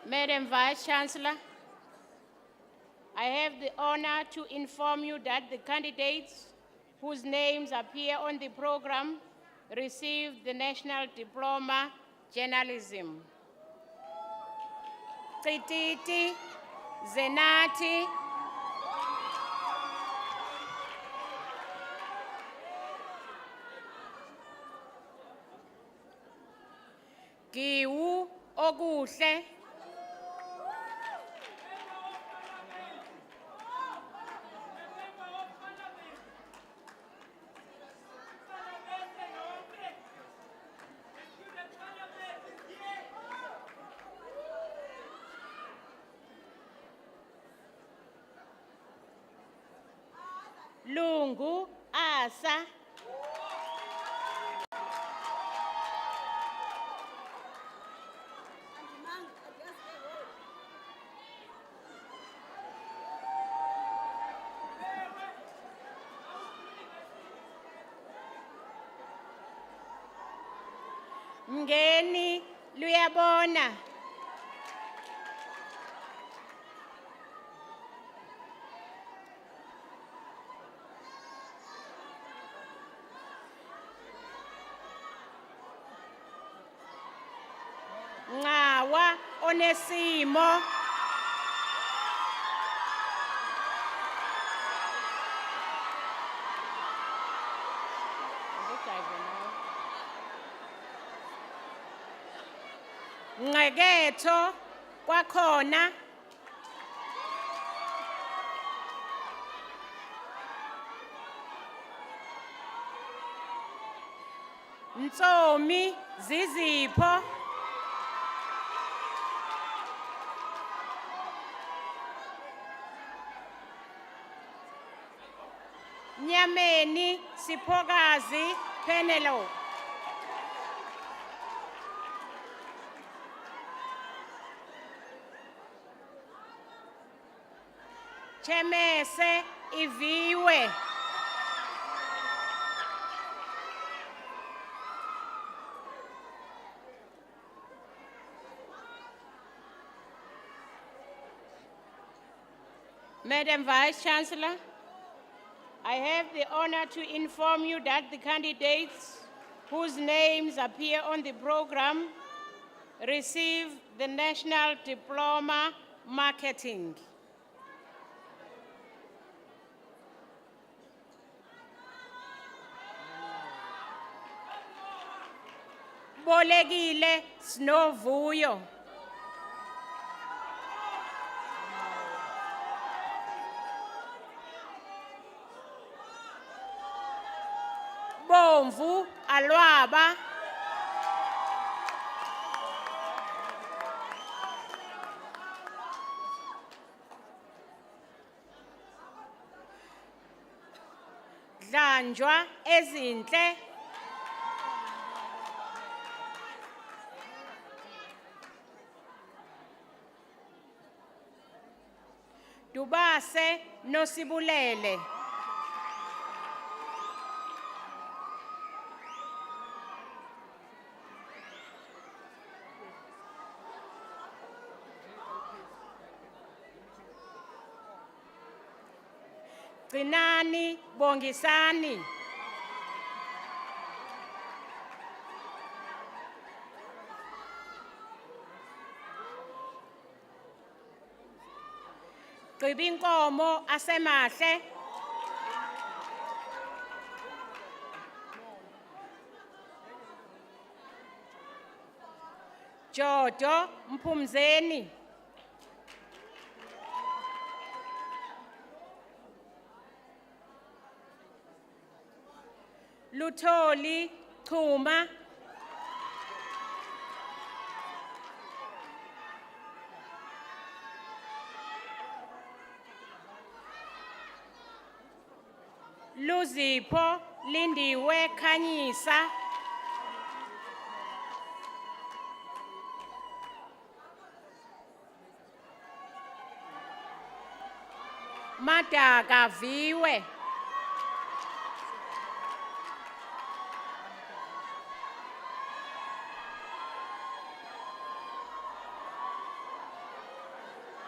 Madam Vice Chancellor, I have the honor to inform you that the candidates whose names appear on the program received the National Diploma Journalism. Tititi Zenati. Giwu Oguhle. Lungu Asa. Mngeni Luyabona. Ngawa Onesimo. Ngeketho kwakhona. Ntsomi Zizipho. Nyameni Siphokazi Penelope. Chemese Iviwe. Madam Vice Chancellor, I have the honor to inform you that the candidates whose names appear on the program received the National Diploma Marketing. Bolekile Snovuyo. Bomvu Alwaba. Dlanjwa ezinhle. Dubase nosibulele. Gcinani bongisani. Gcibinkomo asemahle. Jodo Mphumzeni. Lutholi Chuma. Luzipho Lindiwe Khanyisa. Madaka Viwe.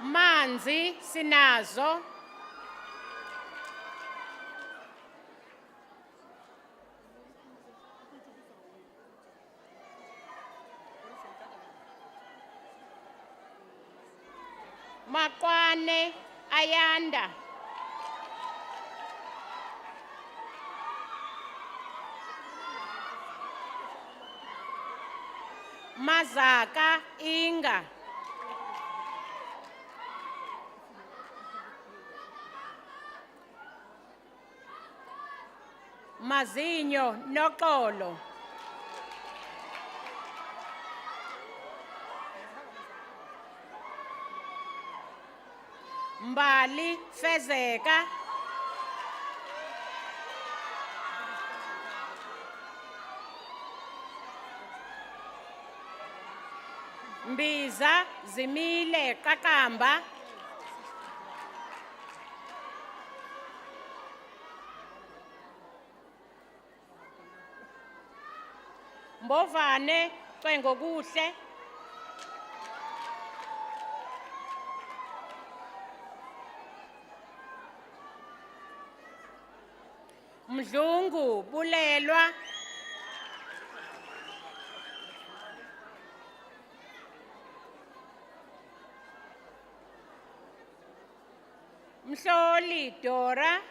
Manzi Sinazo. Makwane Ayanda. Mazaka Inga. Mazinyo Nokolo. Mbali Fezeka. Mbiza Zimile Kakamba. Mbovane Cwengokuhle. Mdlungu Bulelwa. Mhloli Dora.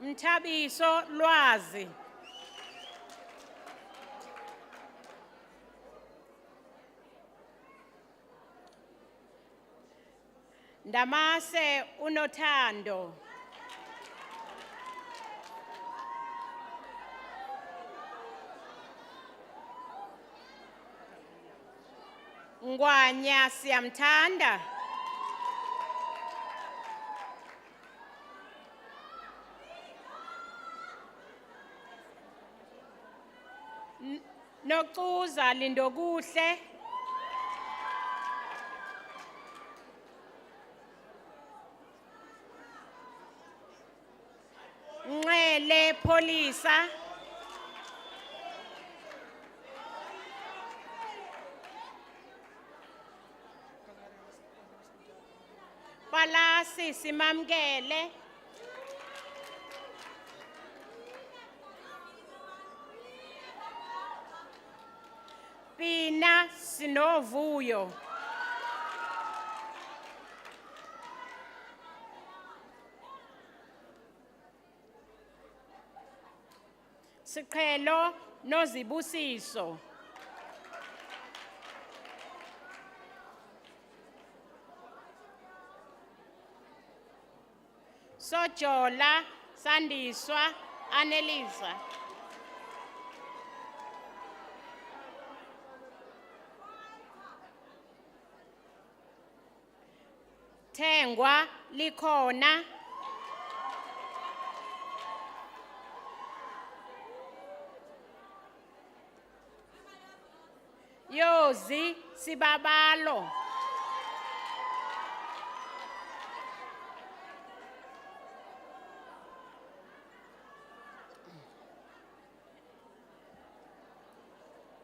Mthabiso Lwazi. Ndamase Unothando. Ngwanya Siyamthanda. Nokuza Lindokuhle. Nxele Pholisa. Palasi Simamkele. Pina Sinovuyo. Siqhelo Nozibusiso. Sojola Sandiswa Annelisa. Tengwa likhona. Yozi Sibabalo.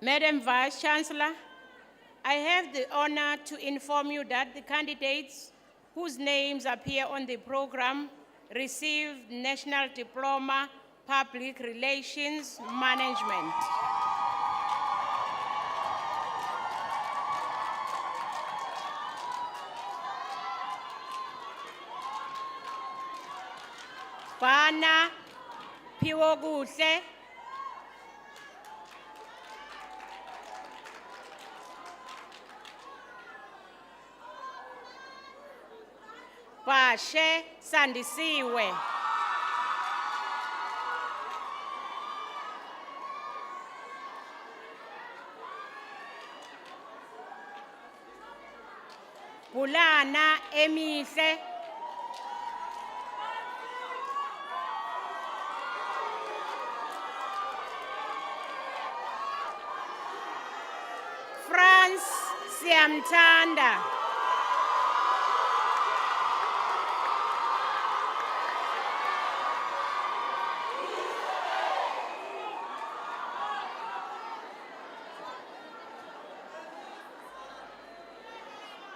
Madam Vice Chancellor, I have the honor to inform you that the candidates whose names appear on the program received National Diploma Public Relations Management. Bana Piwoguhle, Bashe Sandisiwe, Bulana Emihle, France Siamtanda,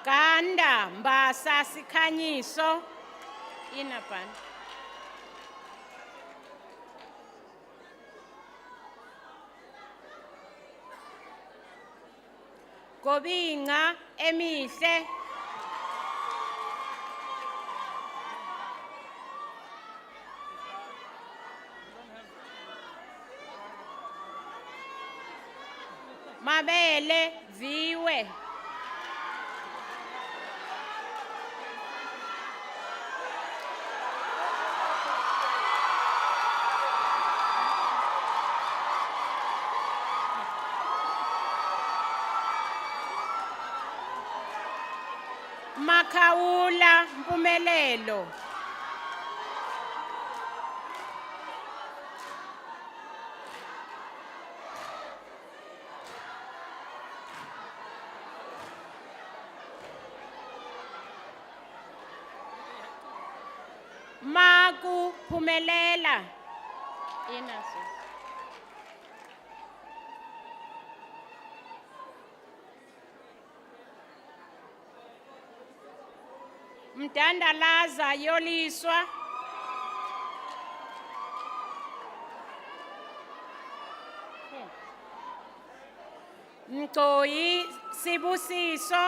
Ganda Mbasa Sikhanyiso, Inapan. Gobinga Emihle, Mabele Viwe, Makhaula Mpumelelo, Maku Phumelela, Inaso. Mdandalaza Yoliswa, Mgcoyi Sibusiso,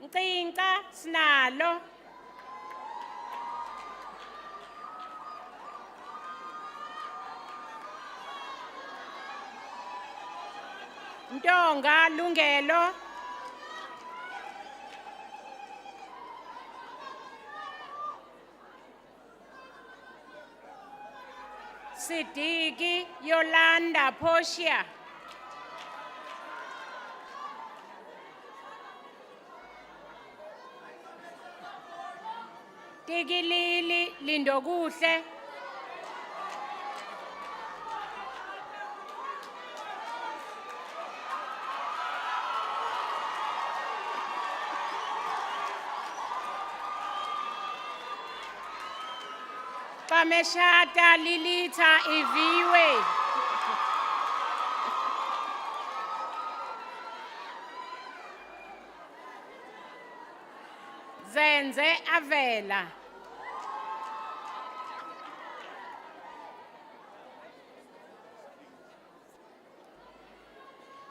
Ncinca Sinalo, Ntonga Lungelo, Sidiki Yolanda Portia, Tikilili Lindokuhle, Pameshata Lilita Iviwe, Zenze Avela,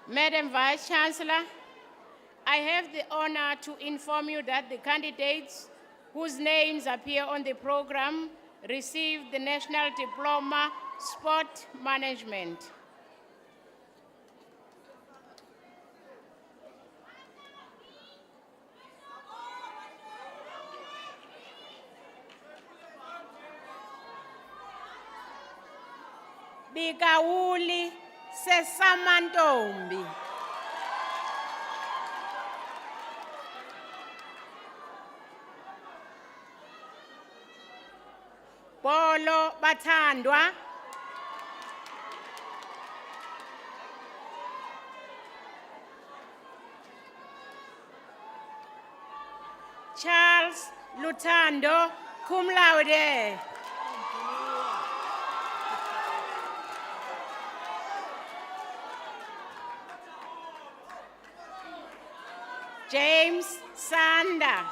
Madam Vice Chancellor, I have the honor to inform you that the candidates whose names appear on the program received the National Diploma Sport Management. Bikawuli Sesamantombi. Bolo Batandwa. Charles Lutando, cum laude. James Sanda.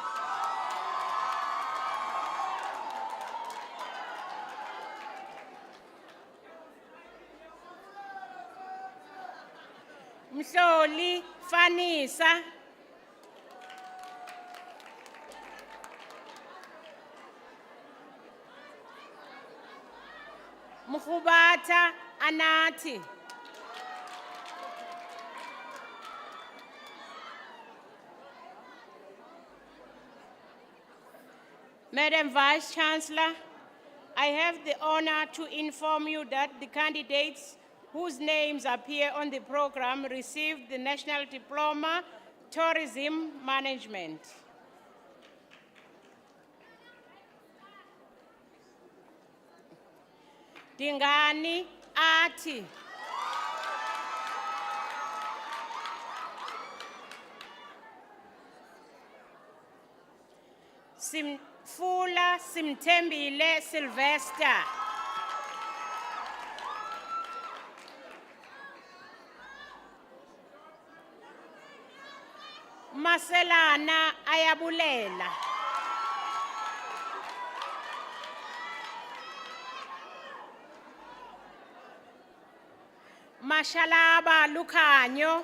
Mhloli Fanisa. Mkhubata Anati. Madam Vice Chancellor, I have the honor to inform you that the candidates whose names appear on the program received the National Diploma, Tourism Management. Dingani Ati. Fula Simtembile Sylvester. Maselana Ayabulela. Mashalaba Lucanyo.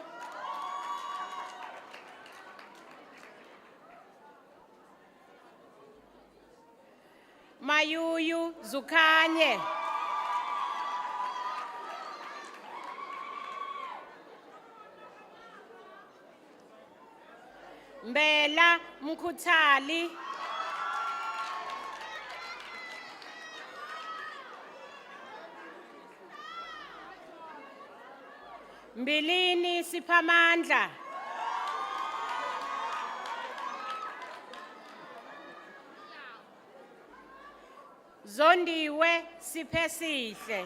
Mayuyu Zukanye. Mbela Mkutali. Mbilini Sipamandla. Zondiwe Sipesihle.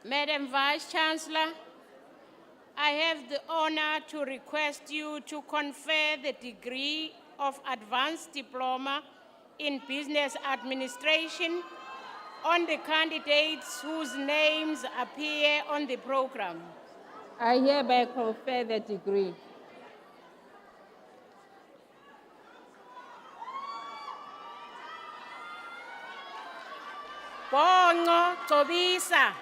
Madam Vice Chancellor, I have the honor to request you to confer the degree of Advanced Diploma in Business Administration on the candidates whose names appear on the program. I hereby confer the degree. Bongo Tobisa.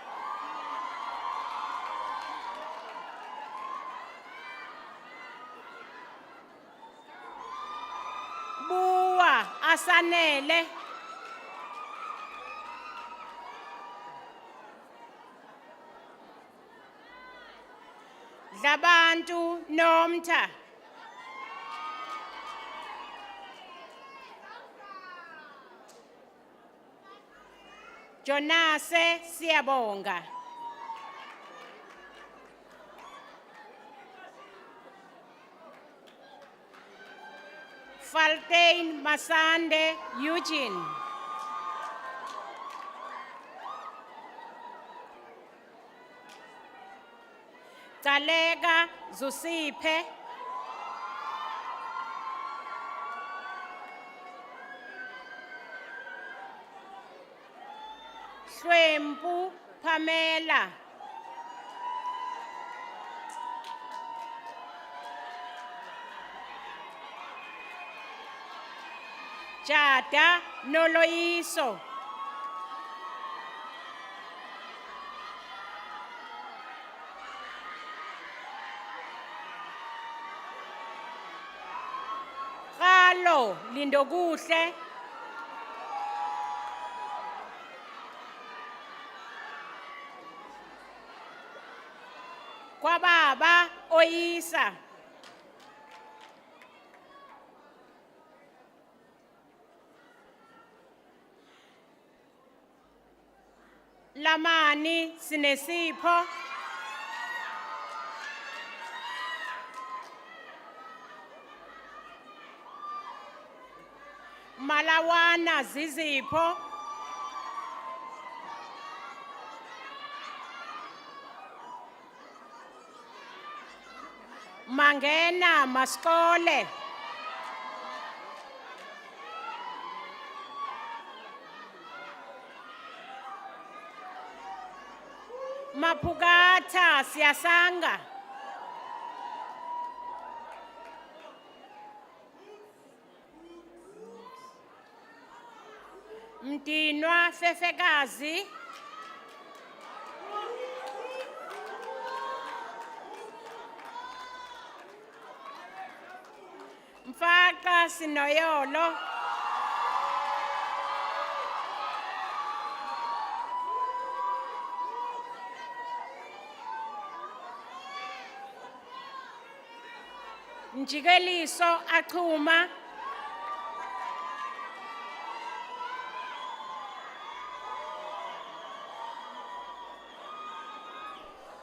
Buwa Asanele. Dlabantu Nomta. Jonase Siabonga. Faltein Masande Eugene. Talega Zusipe. Swempu Pamela. Jada Noloiso. Galo Lindokuhle. Kwababa Oisa. Malamani sinesipho. Malawana zizipho. Mangena Maskole. Mapugata Siasanga. Mtinwa Fefekazi. Mfaka Sinoyolo. Njikeliso Akuma.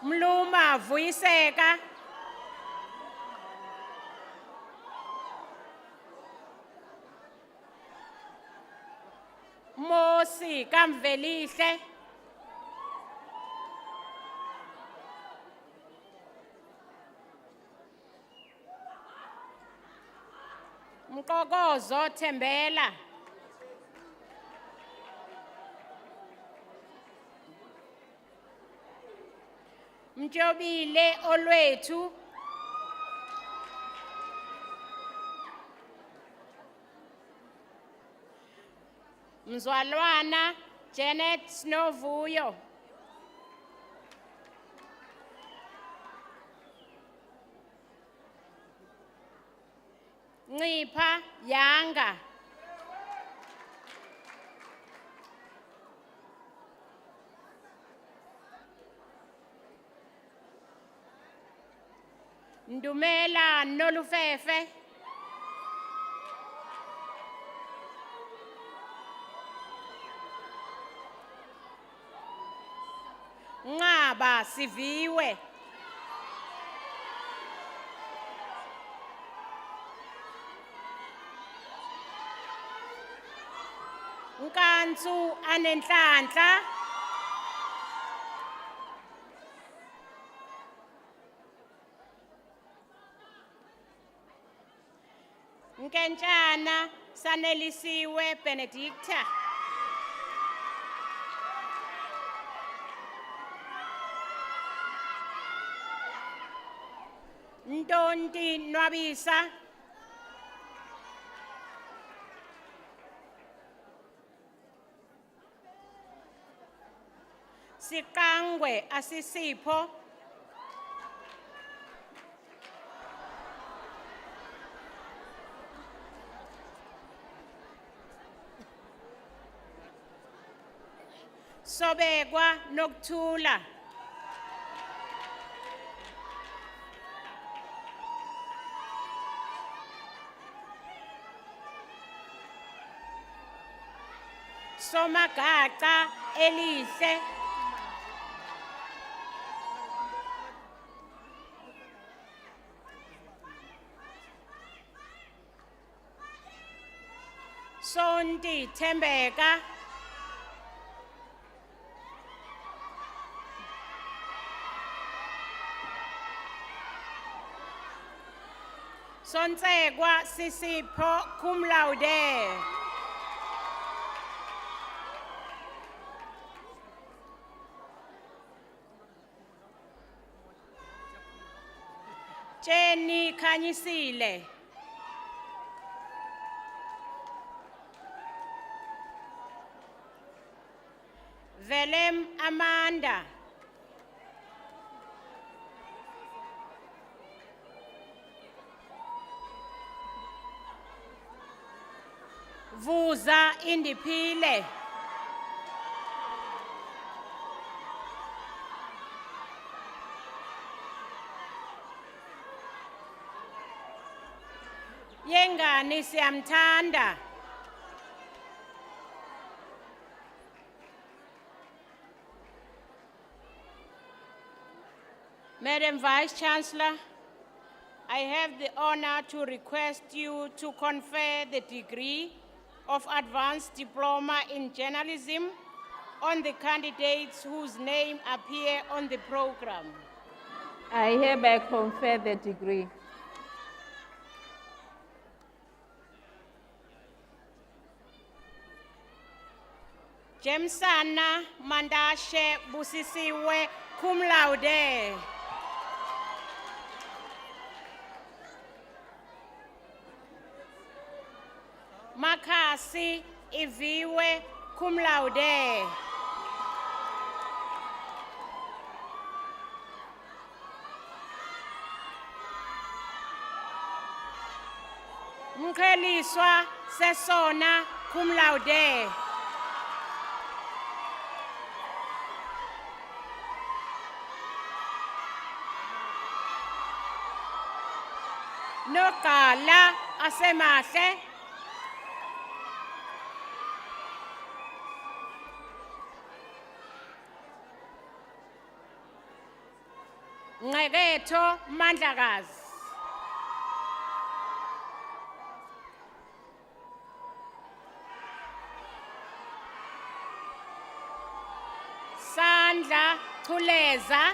Mluma Vuyiseka. Mosi Kamvelihle. Mkokozo Thembela. Mjobile Olwethu. Mzwalwana Janet Snovuyo. Ncipha Yanga. Ndumela Nolufefe. Ngaba Siviwe. Nkansu Anenhlanhla. Nkentshana Sanelisiwe Benedicta. Ntonti Nwabisa. Sikangwe Asisipho. Sobekwa Nokthula. Somagaca Elihle. Sonti Thembeka. Sonsekwa Sisipho cum laude. Jenny Khanyisile. Velem Amanda. Vuza Indiphile. Yengani Siyamthanda. Madam Vice Chancellor, I have the honor to request you to confer the degree of Advanced Diploma in Journalism on the candidates whose name appear on the program. I hereby confer the degree. Jemsana Mandashe Busisiwe cum laude. Makasi Iviwe cum laude. Mkheliswa Sesona cum laude. Nokala Asemahle. Ngeketho Mandlakazi. Sandla Chuleza.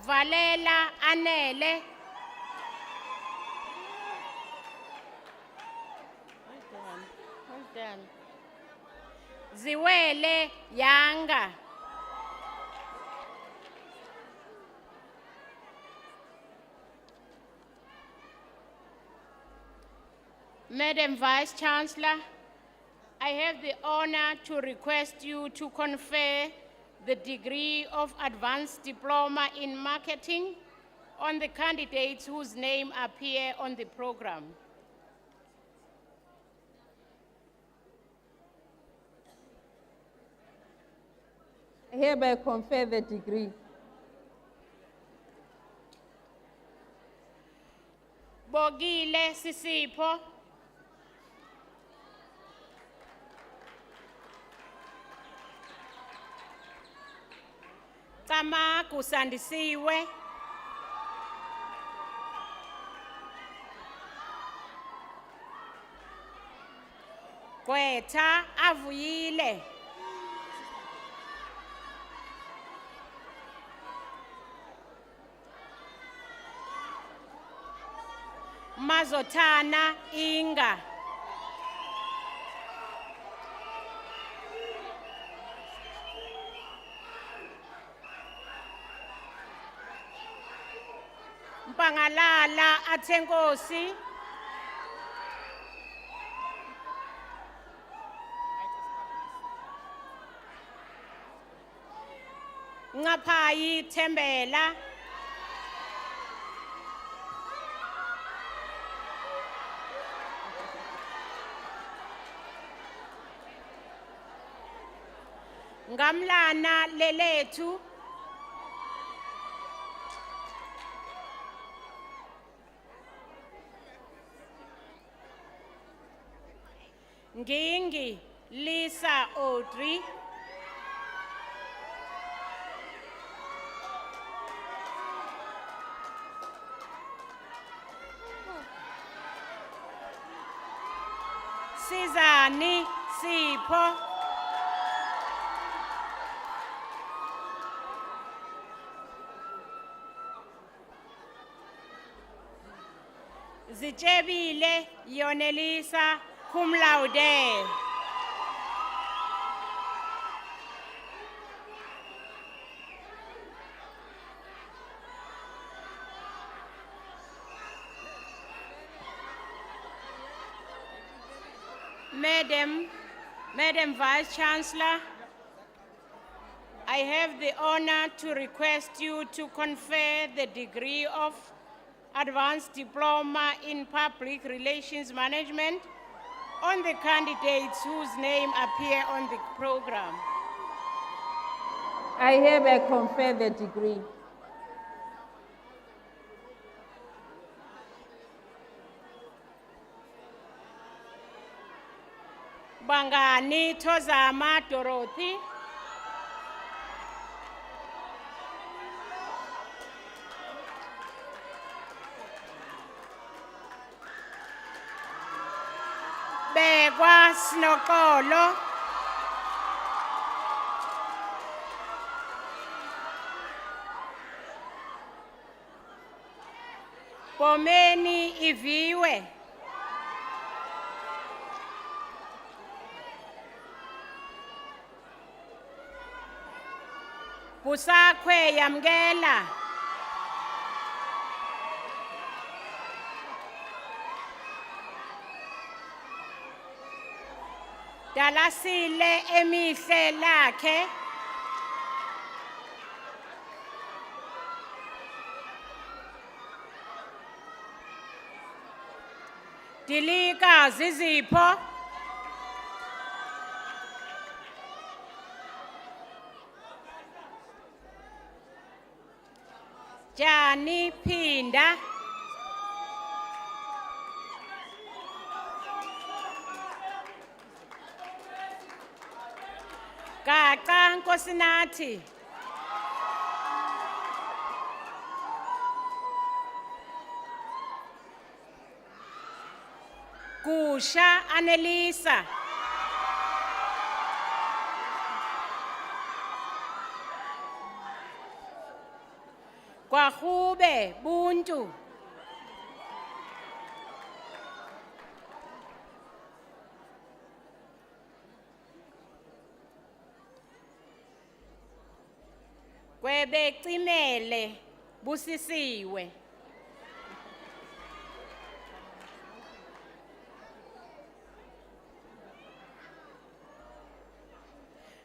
Valela Anele. Well done. Ziwele Yanga. Madam Vice Chancellor, I have the honor to request you to confer the degree of Advanced Diploma in Marketing on the candidates whose name appear on the program. I hereby confer the degree. Bogile Sisipho. Kama Kusandisiwe. Kweta Avuyile. Mazotana Inga. Mpangalala Athenkosi. Ngapayi Tembela. Ngamlana Lelethu. Ngingi Lisa Audrey. Sizani Sipho. Zichebile Yonelisa cum laude. Madam Vice Chancellor, I have the honor to request you to confer the degree of Advanced Diploma in Public Relations Management on the candidates whose name appear on the program. I hereby confer the degree. Bangani Tozama Dorothy. Begwa Snokolo. Pomeni Iviwe. Busakwe Yamgela. Dalasile Emihle Lakhe. Dilika Zizipho. Jani Pinda. Gaqa Nkosinathi. Kusha Annelisa. Kwahube Buntu. Kwebecimele Busisiwe.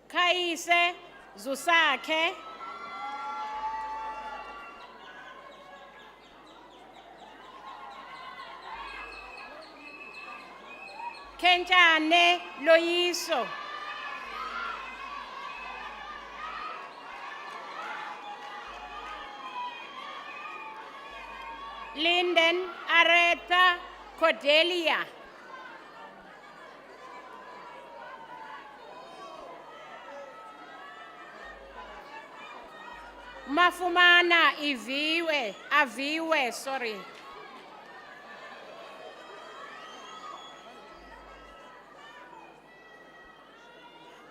Kaise Zusakhe. Kenjane Loyiso. Linden Aretha Cordelia. Mafumana Aviwe, sorry.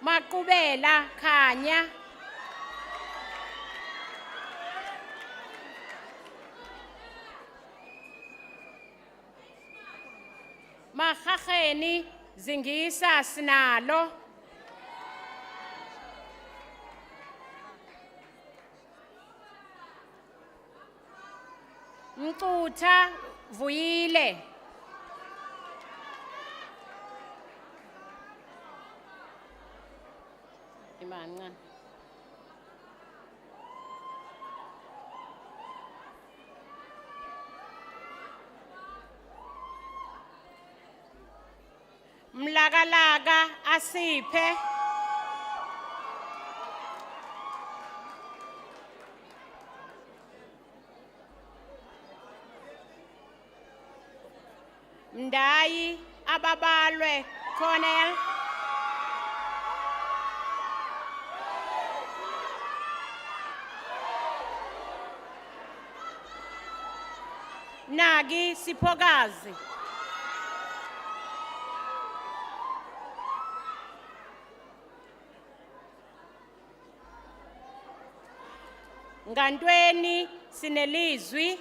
Makubela Khanya. Mahageni Zingisa Sinalo. Mkutha Vuyile. Imani. Mlakalaga Asiphe. Mdayi Ababalwe Cornell. Nagi Sipogazi. Ngantweni Sinelizwi.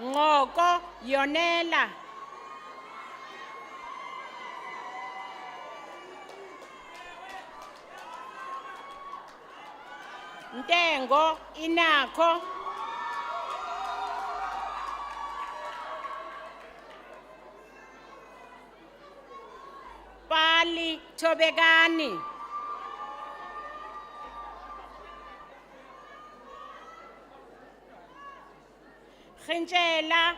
Ngoko Yonela. Ntengo Inakho. Pali Tobekani. Khintshela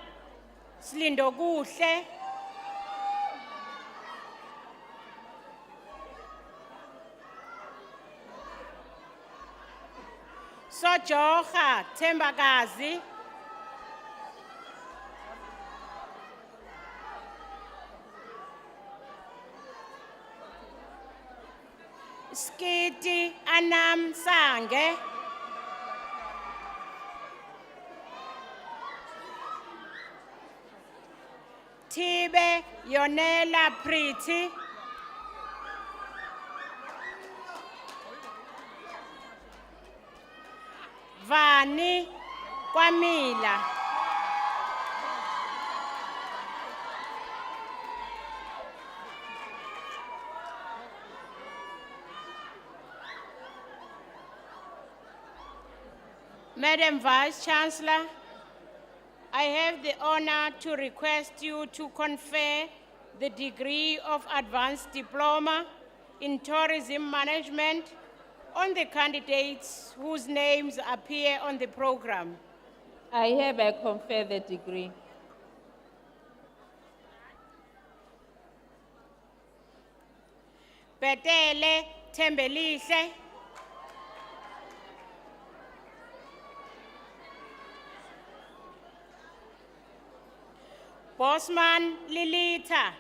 Silindokuhle. Sojourner Thembakazi, Skiti Anam Sange, Tibe Yonela Priti, Vani Kwamila, Madam Vice Chancellor, I have the honor to request you to confer the degree of Advanced Diploma in Tourism Management on the candidates whose names appear on the program. I hereby confer the degree. Betele Tembelihle, Bosman Lilita,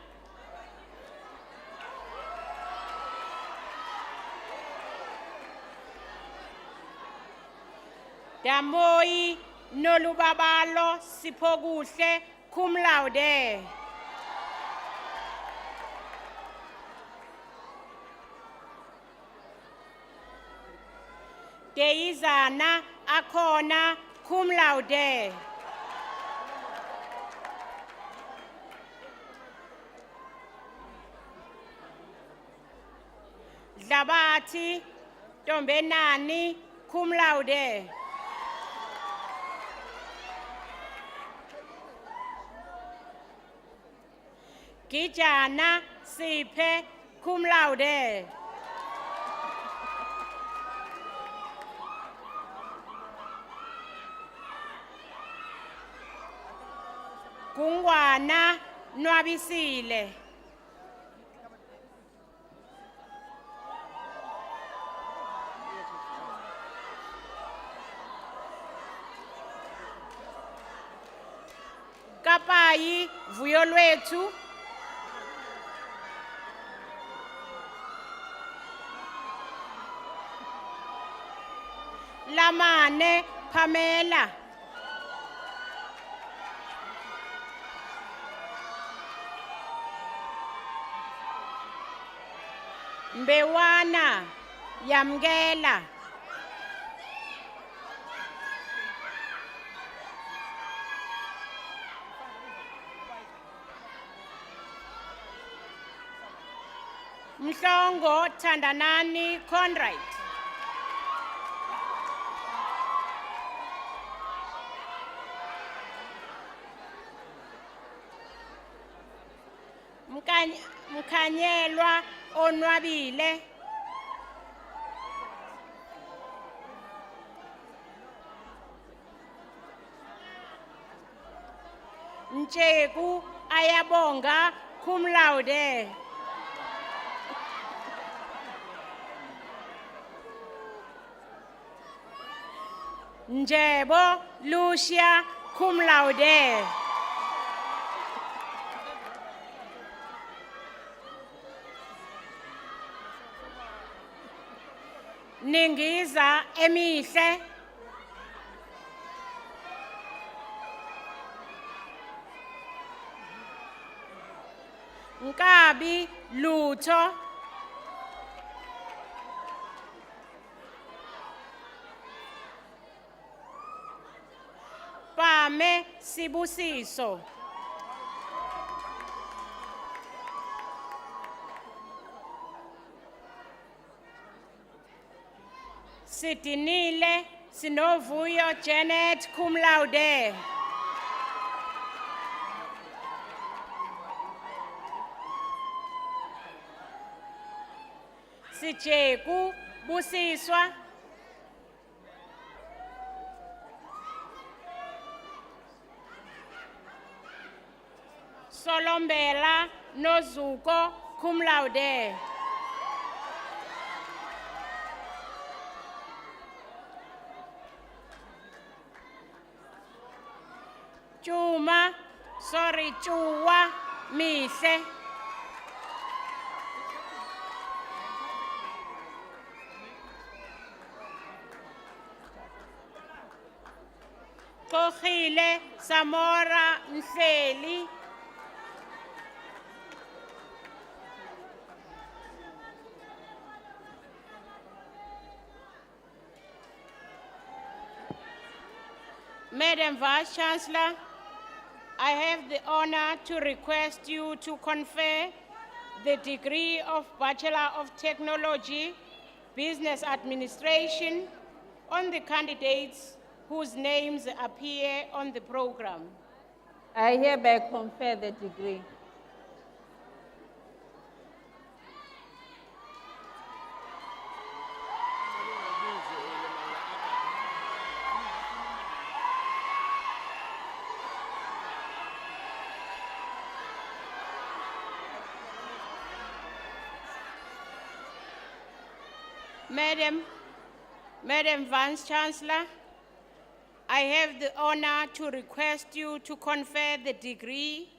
Damoi Nolubabalo Sipoguhle cum laude. Deizana Akona cum laude. Dlabati Dombenani cum laude. Gijana Sipe cum laude. Gungwana Nwabisile. Kapai Vuyolwetu. Lamane Pamela. Mbewana Yamgela. Mhlongo Tandanani Conrad. Mkanyelwa Onwabile. Ncheku Ayabonga cum laude. Njebo Lucia cum laude. Ningiza Emihle. Nkabi Lutho. Pame Sibusiso. Sitinile Sinovuyo Janet cum laude. Sijeku Busiswa. Solombela Nozuko cum laude. Chuma, sorry, Chua, Mihle. Kochile, Samora, Nhleli. Madam Vice Chancellor, I have the honor to request you to confer the degree of Bachelor of Technology, Business Administration on the candidates whose names appear on the program. I hereby confer the degree. Madam Vice Chancellor, I have the honor to request you to confer the degree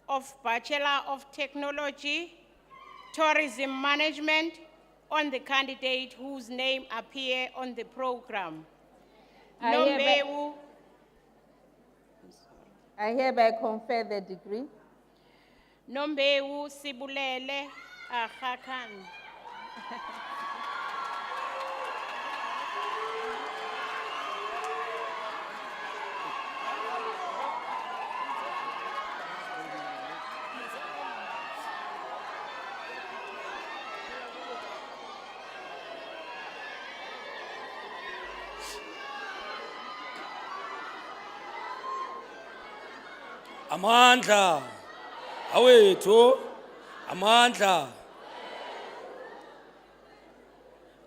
of Bachelor of Technology, Tourism Management on the candidate whose name appear on the program. I hereby- Nombewu I hereby confer the degree. Nombewu Sibulele Aghakan. Amandla. Awethu. Amandla.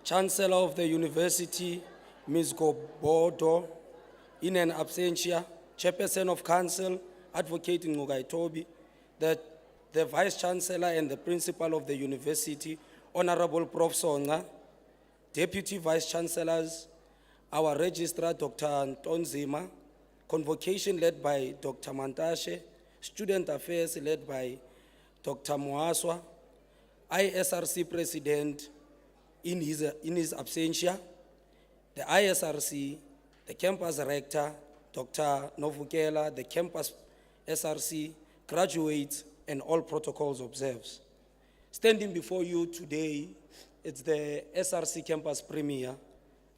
Chancellor of the University, Ms. Gobodo, in an absentia, Chairperson of Council, Advocate Ngugaitobi, the Vice Chancellor and the Principal of the University, Honorable Prof. Songa, Deputy Vice Chancellors, our Registrar, Dr. Ntonzima, Convocation led by Dr. Mantashe, Student Affairs led by Dr. Mwaswa, ISRC President in his absentia, the ISRC, the Campus Rector, Dr. Novukela, the Campus SRC, graduates, and all protocols observed. Standing before you today, it's the SRC Campus Premier,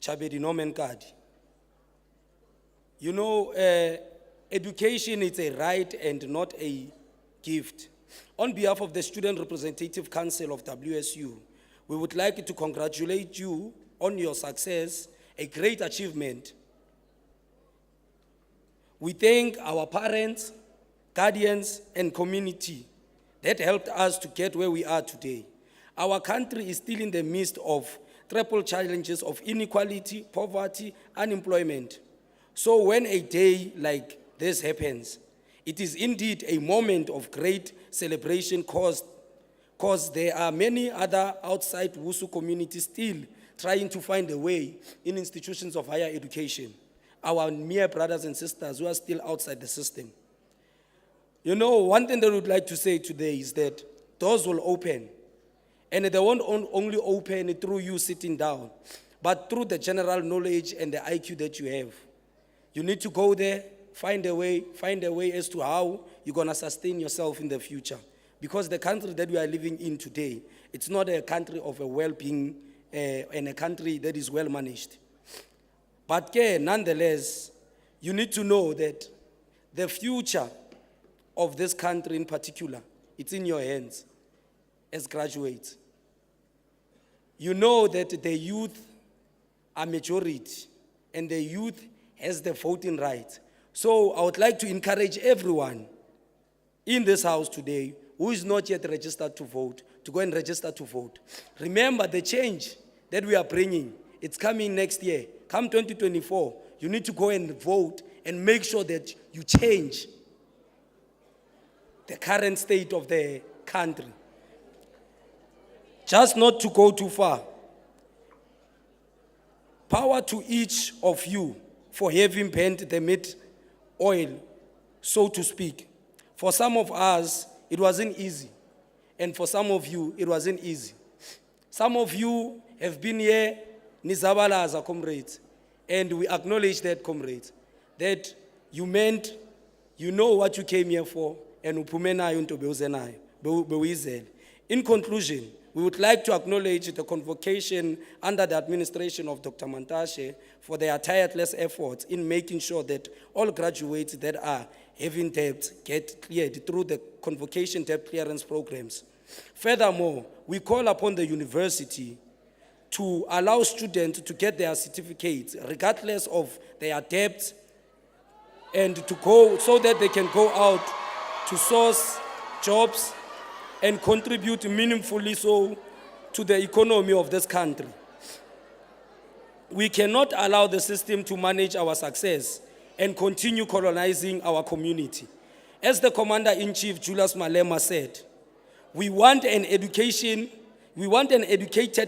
Chabedi Nomenkadi. You know, education is a right and not a gift. On behalf of the Student Representative Council of WSU, we would like to congratulate you on your success, a great achievement. We thank our parents, guardians, and community that helped us to get where we are today. Our country is still in the midst of triple challenges of inequality, poverty, unemployment. So when a day like this happens, it is indeed a moment of great celebration because there are many other outside WUSU communities still trying to find a way in institutions of higher education. Our mere brothers and sisters who are still outside the system. You know, one thing that we would like to say today is that doors will open. And they won't only open through you sitting down, but through the general knowledge and the IQ that you have. You need to go there, find a way as to how you're gonna sustain yourself in the future. Because the country that we are living in today, it's not a country of a well-being and a country that is well managed. But nonetheless, you need to know that the future of this country in particular, it's in your hands as graduates. You know that the youth are majority and the youth has the voting right. So I would like to encourage everyone in this house today who is not yet registered to vote, to go and register to vote. Remember the change that we are bringing, it's coming next year. Come 2024, you need to go and vote and make sure that you change the current state of the country. Just not to go too far. Power to each of you for having burnt the meat oil so to speak. For some of us, it wasn't easy. And for some of you, it wasn't easy. Some of you have been here, nizabalaza, comrades. And we acknowledge that, comrades, that you meant, you know what you came here for, and uphume nayo into bewuyizele. In conclusion, we would like to acknowledge the convocation under the administration of Dr. Mantashe for their tireless efforts in making sure that all graduates that are having debts get cleared through the convocation debt clearance programs. Furthermore, we call upon the university to allow students to get their certificates regardless of their debts and to go so that they can go out to source jobs and contribute meaningfully so to the economy of this country. We cannot allow the system to manage our success and continue colonizing our community. As the Commander-in-Chief Julius Malema said, we want an educated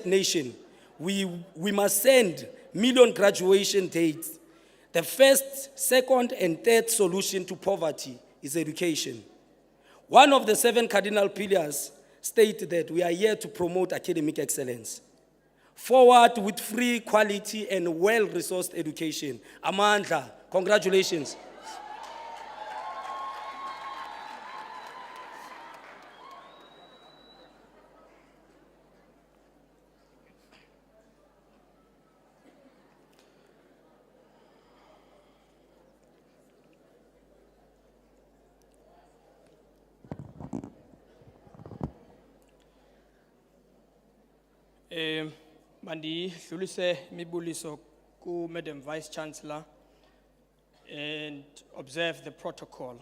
nation. We must send million graduation dates. The first, second, and third solution to poverty is education. One of the 7 cardinal pillars state that we are here to promote academic excellence. Forward with free, quality, and well-resourced education. Amandla, congratulations. Mandi dlulise imibuliso ku Madam Vice Chancellor and observe the protocol.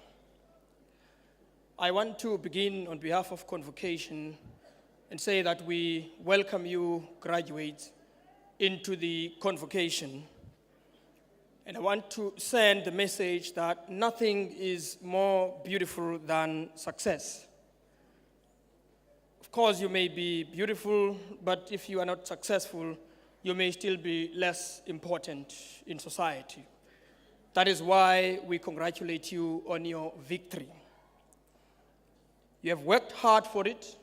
I want to begin on behalf of convocation and say that we welcome you graduates into the convocation. And I want to send the message that nothing is more beautiful than success. Of course, you may be beautiful, but if you are not successful, you may still be less important in society. That is why we congratulate you on your victory. You have worked hard for it,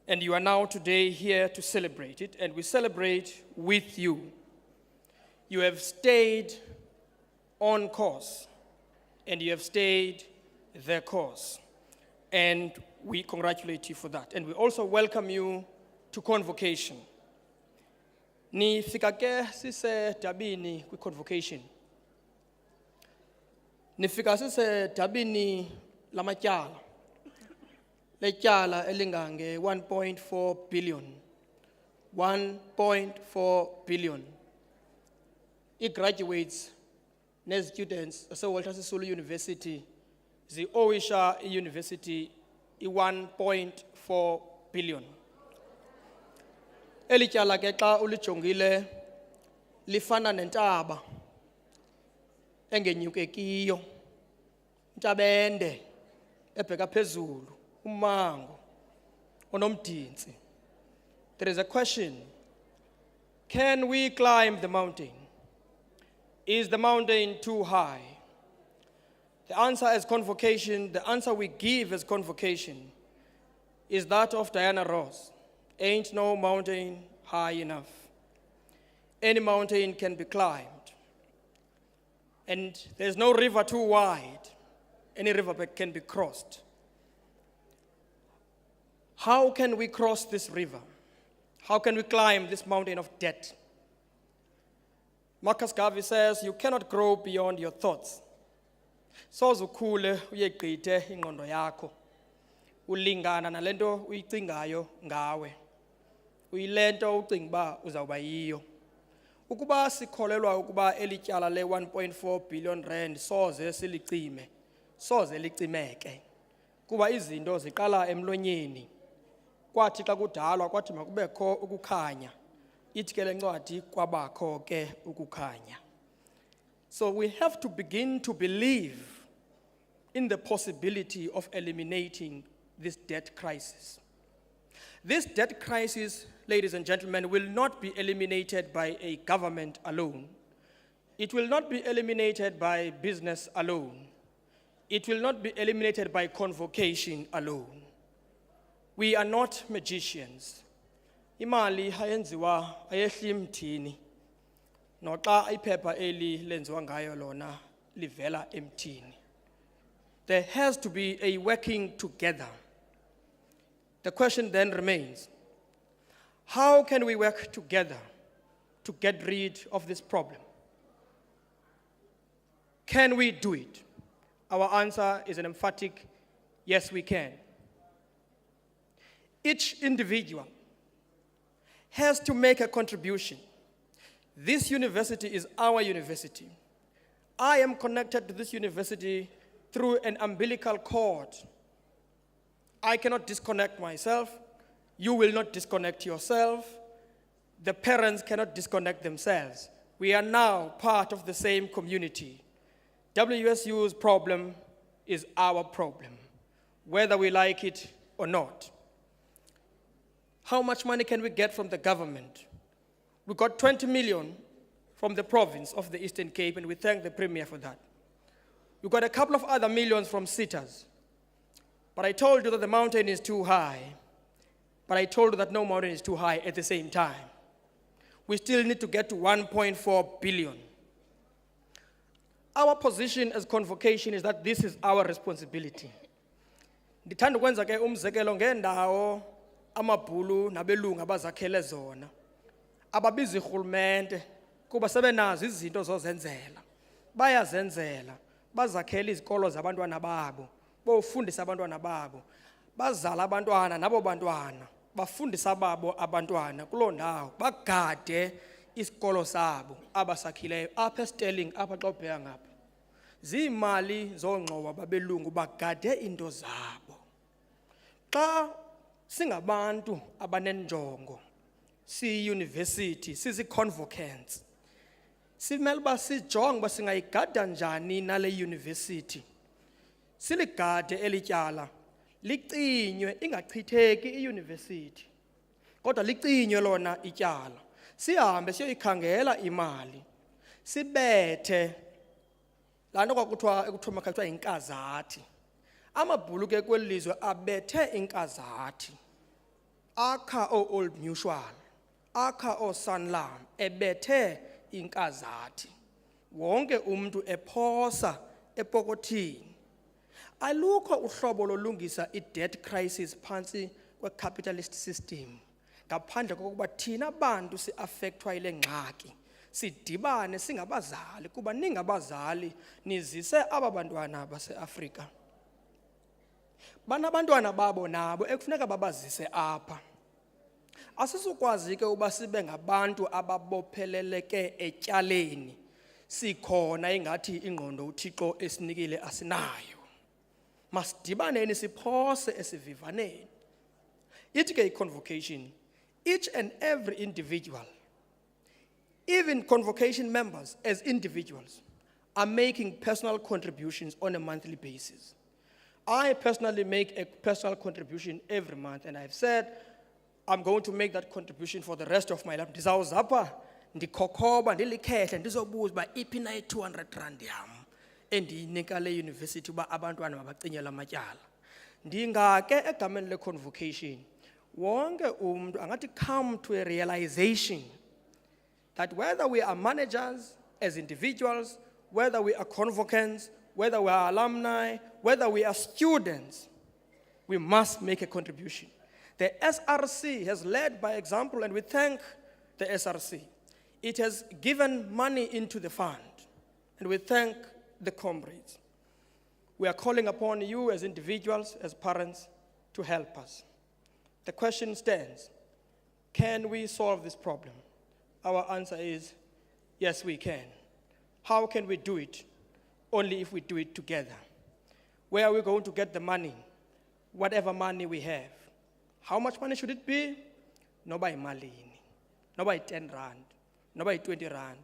and you are now today here to celebrate it, and we celebrate with you. You have stayed on course, and you have stayed the course. And we congratulate you for that. And we also welcome you to convocation. Ni fika ke sise tabini ku convocation. Ni fika sise tabini lamatyala. Letyala elingange 1.4 billion. 1.4 billion. I-graduates ne-students ase-Walter Sisulu University zi-owisha i-university i-1.4 billion. Eli tyala ke xa ulijongile lifana nentaba engenyukekiyo, intabende ebheka phezulu, umango onomdintsi. There is a question: can we climb the mountain? Is the mountain too high? The answer as convocation, the answer we give as convocation is that of Diana Ross. Ain't no mountain high enough. Any mountain can be climbed. And there's no river too wide. Any river can be crossed. How can we cross this river? How can we climb this mountain of debt? Marcus Garvey says, you cannot grow beyond your thoughts. Soze ukhule uyegqithe ingqondo yakho. Ulingana nalento uyicingayo ngawe. Uyilento ucinga uba uzawuba yiyo. Ukuba sikholelwa ukuba elityala le 1.4 billion rand soze silicime. Soze licimeke. Kuba izinto ziqala emlonyeni. Kwathi xa kudalwa kwathi makubekho ukukhanya. Ithi ke le ncwadi kwabakho ke ukukhanya. So we have to begin to believe in the possibility of eliminating this debt crisis. This debt crisis, ladies and gentlemen, will not be eliminated by a government alone. It will not be eliminated by business alone. It will not be eliminated by convocation alone. We are not magicians. Imali hayenziwa ayehli emthini. Noxa iphepha eli lenziwa ngayo lona livela emthini. There has to be a working together. The question then remains, how can we work together to get rid of this problem? Can we do it? Our answer is an emphatic yes, we can. Each individual has to make a contribution. This university is our university. I am connected to this university through an umbilical cord. I cannot disconnect myself. You will not disconnect yourself. The parents cannot disconnect themselves. We are now part of the same community. WSU's problem is our problem, whether we like it or not. How much money can we get from the government? We got 20 million from the province of the Eastern Cape, and we thank the Premier for that. We got a couple of other millions from sitters. But I told you that the mountain is too high. But I told you that no mountain is too high at the same time. We still need to get to 1.4 billion. Our position as convocation is that this is our responsibility. Ndithanda ukwenza ke umzekelo ngendawo amabhulu nabelungu abazakhele zona. Ababiza irhulumente kuba sebenazo izinto zozenzela. Bayazenzela, bazakhela izikolo zabantwana babo, bofundisa abantwana babo. Bazala abantwana nabo bantwana, bafundisa babo abantwana kuloo ndawo, bagade isikolo sabo abasakhileyo apha eStirling apha xa ubheka ngapha. Ziimali zongxowa babelungu bagade into zabo. Xa singabantu abanenjongo, siyi-university, sizi-convocants, simele uba sijonge uba singayigada njani nale university. Siligade eli tyala, licinywe ingachitheki iuniversity. Kodwa licinywe lona ityala. Sihambe siyoyikhangela imali. Sibethe laa nto kwakuthiwa makuthiwa inkazathi. Amabhulu ke kweli lizwe abethe inkazathi. Akha Old Mutual, akha Sanlam, ebethe inkazathi. Wonke umuntu ephosa epokothini. Alukho uhlobo lolungisa i-debt crisis phansi kwe-capitalist system. Ngaphandle kokuba thina abantu si-affectwa yile ngxaki. Sidibane singabazali kuba ningabazali nizise aba bantwana base-Afrika. Banabantwana babo nabo ekufuneka babazise apha. Asisukwazi ke uba sibe ngabantu ababopheleleke etyaleni. Sikhona ingathi ingqondo uThixo esinikile asinayo. Masidibaneni siphose esivivaneni. Ithi ke convocation, each and every individual, even convocation members as individuals, are making personal contributions on a monthly basis. I personally make a personal contribution every month, and I've said I'm going to make that contribution for the rest of my life. Ndizawuzapha ndikhokhoba ndilikhehle ndizobuza uba iphi na i-200 yam endiyinika le university uba abantwana mabacinyelwe amatyala. Ndingake egameni le-convocation, wonke umuntu angathi come to a realization that whether we are managers as individuals, whether we are convocants, whether we are alumni, whether we are students, we must make a contribution. The SRC has led by example, and we thank the SRC. It has given money into the fund, and we thank the comrades. We are calling upon you as individuals, as parents, to help us. The question stands, can we solve this problem? Our answer is, yes, we can. How can we do it? Only if we do it together. Where are we going to get the money? Whatever money we have. How much money should it be? No by malini, no by 10 rand, no by 20 rand,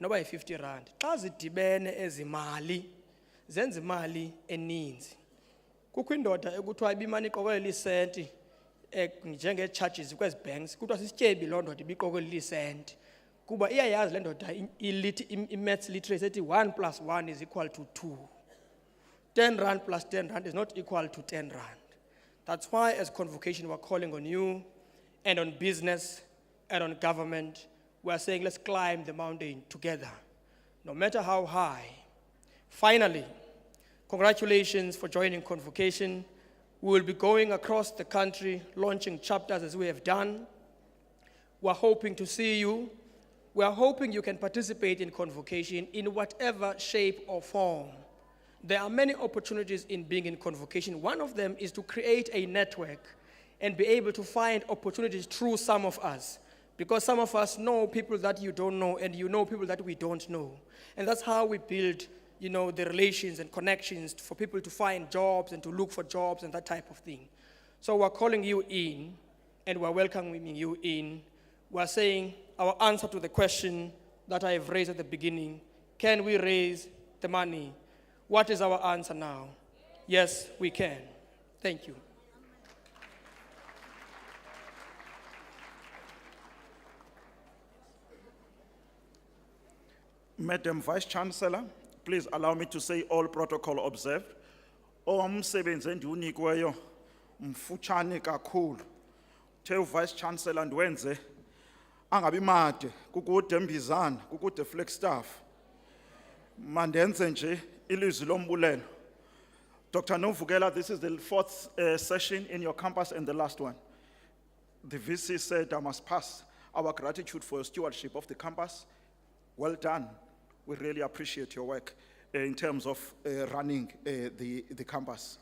no by 50 rand. Xa zidibene ezimali, zenza imali eninzi. Kukho indoda ekuthiwa ibimane iqokelela isenti njenge-charges kwezi banks, kuthiwa sisityebi loo ndoda ibiqokelela isenti. Kuba iyayazi le ndoda i-maths literacy ethi 1 + 1 = 2. 10 rand plus 10 rand is not equal to 10 rand. That's why as convocation we're calling on you and on business and on government. We're saying let's climb the mountain together, no matter how high. Finally, congratulations for joining convocation. We will be going across the country, launching chapters as we have done. We're hoping to see you. We're hoping you can participate in convocation in whatever shape or form. There are many opportunities in being in convocation. One of them is to create a network and be able to find opportunities through some of us. Because some of us know people that you don't know, and you know people that we don't know. And that's how we build, the relations and connections for people to find jobs and to look for jobs and that type of thing. So we're calling you in, and we're welcoming you in. We're saying our answer to the question that I have raised at the beginning, can we raise the money? What is our answer now? Yes, we can. Thank you. Madam Vice Chancellor, please allow me to say all protocol observed. Umsebenzi endiwunikweyo mfutshane kakhulu. The Vice Chancellor ndwenze angabi made kukude Mbizana kukude Flagstaff. Mandenze nje ilizwi lombulelo. Dr. Novukela, this is the fourth session in your campus and the last one. The VC said I must pass our gratitude for your stewardship of the campus. Well done. We really appreciate your work in terms of running the campus.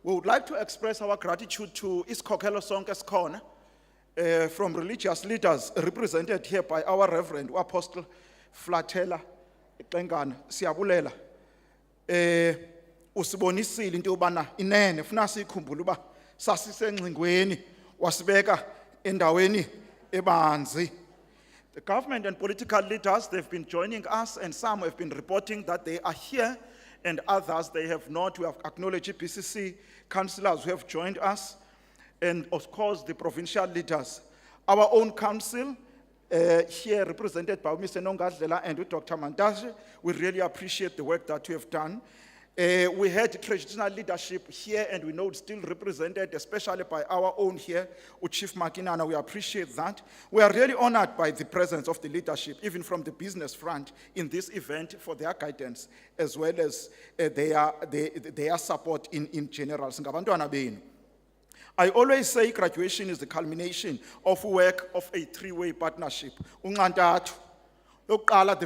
We would like to express our gratitude to Isikhokhelo Sonke Sikhona, from religious leaders represented here by our Reverend Apostle Flatela Xengana siyabulela. Usibonisile into yobana inene funa sikhumbule uba sasisengcingweni wasibeka endaweni ebanzi. The government and political leaders, they've been joining us, and some have been reporting that they are here, and others they have not. We have acknowledged PCC councillors who have joined us, and of course the provincial leaders. Our own council, here represented by Mr. Nongadlela and Dr. Mantashe, we really appreciate the work that you have done. We had traditional leadership here, and we know it's still represented, especially by our own here, Chief Makinana. We appreciate that. We are really honored by the presence of the leadership, even from the business front, in this event for their guidance, as well as their support in general. I always say graduation is the culmination of work of a three-way partnership. The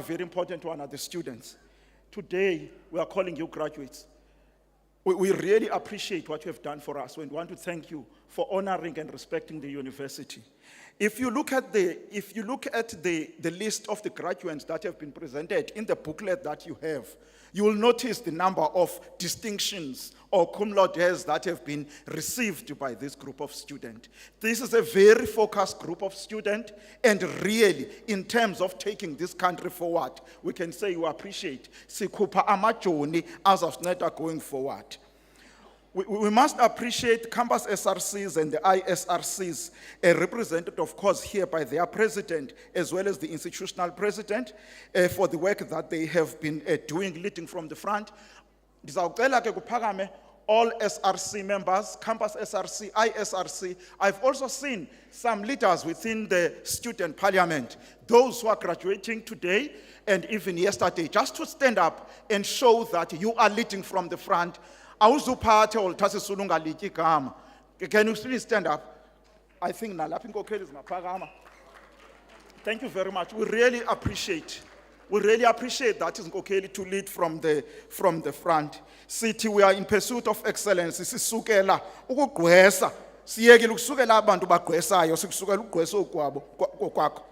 very important one are the students. Today, we are calling you graduates. We really appreciate what you have done for us. We want to thank you for honoring and respecting the university. If you look at the list of the graduates that have been presented in the booklet that you have, you will notice the number of distinctions or cum laudes that have been received by this group of students. This is a very focused group of students, and really, in terms of taking this country forward, we can say you appreciate Sikupa Amajoni as of NETA going forward. We must appreciate campus SRCs and the ISRCs, represented, of course, here by their president, as well as the institutional president, for the work that they have been doing, leading from the front. All SRC members, campus SRC, ISRC. I've also seen some leaders within the student parliament, those who are graduating today and even yesterday, just to stand up and show that you are leading from the front. Can you please stand up? I think thank you very much. We really appreciate that is Nkokeli to lead from the front. City, we are in pursuit of excellence. Sisukela ukugwesa siyekile ukusukela abantu bagwesayo sikusukela ugweso kwakho.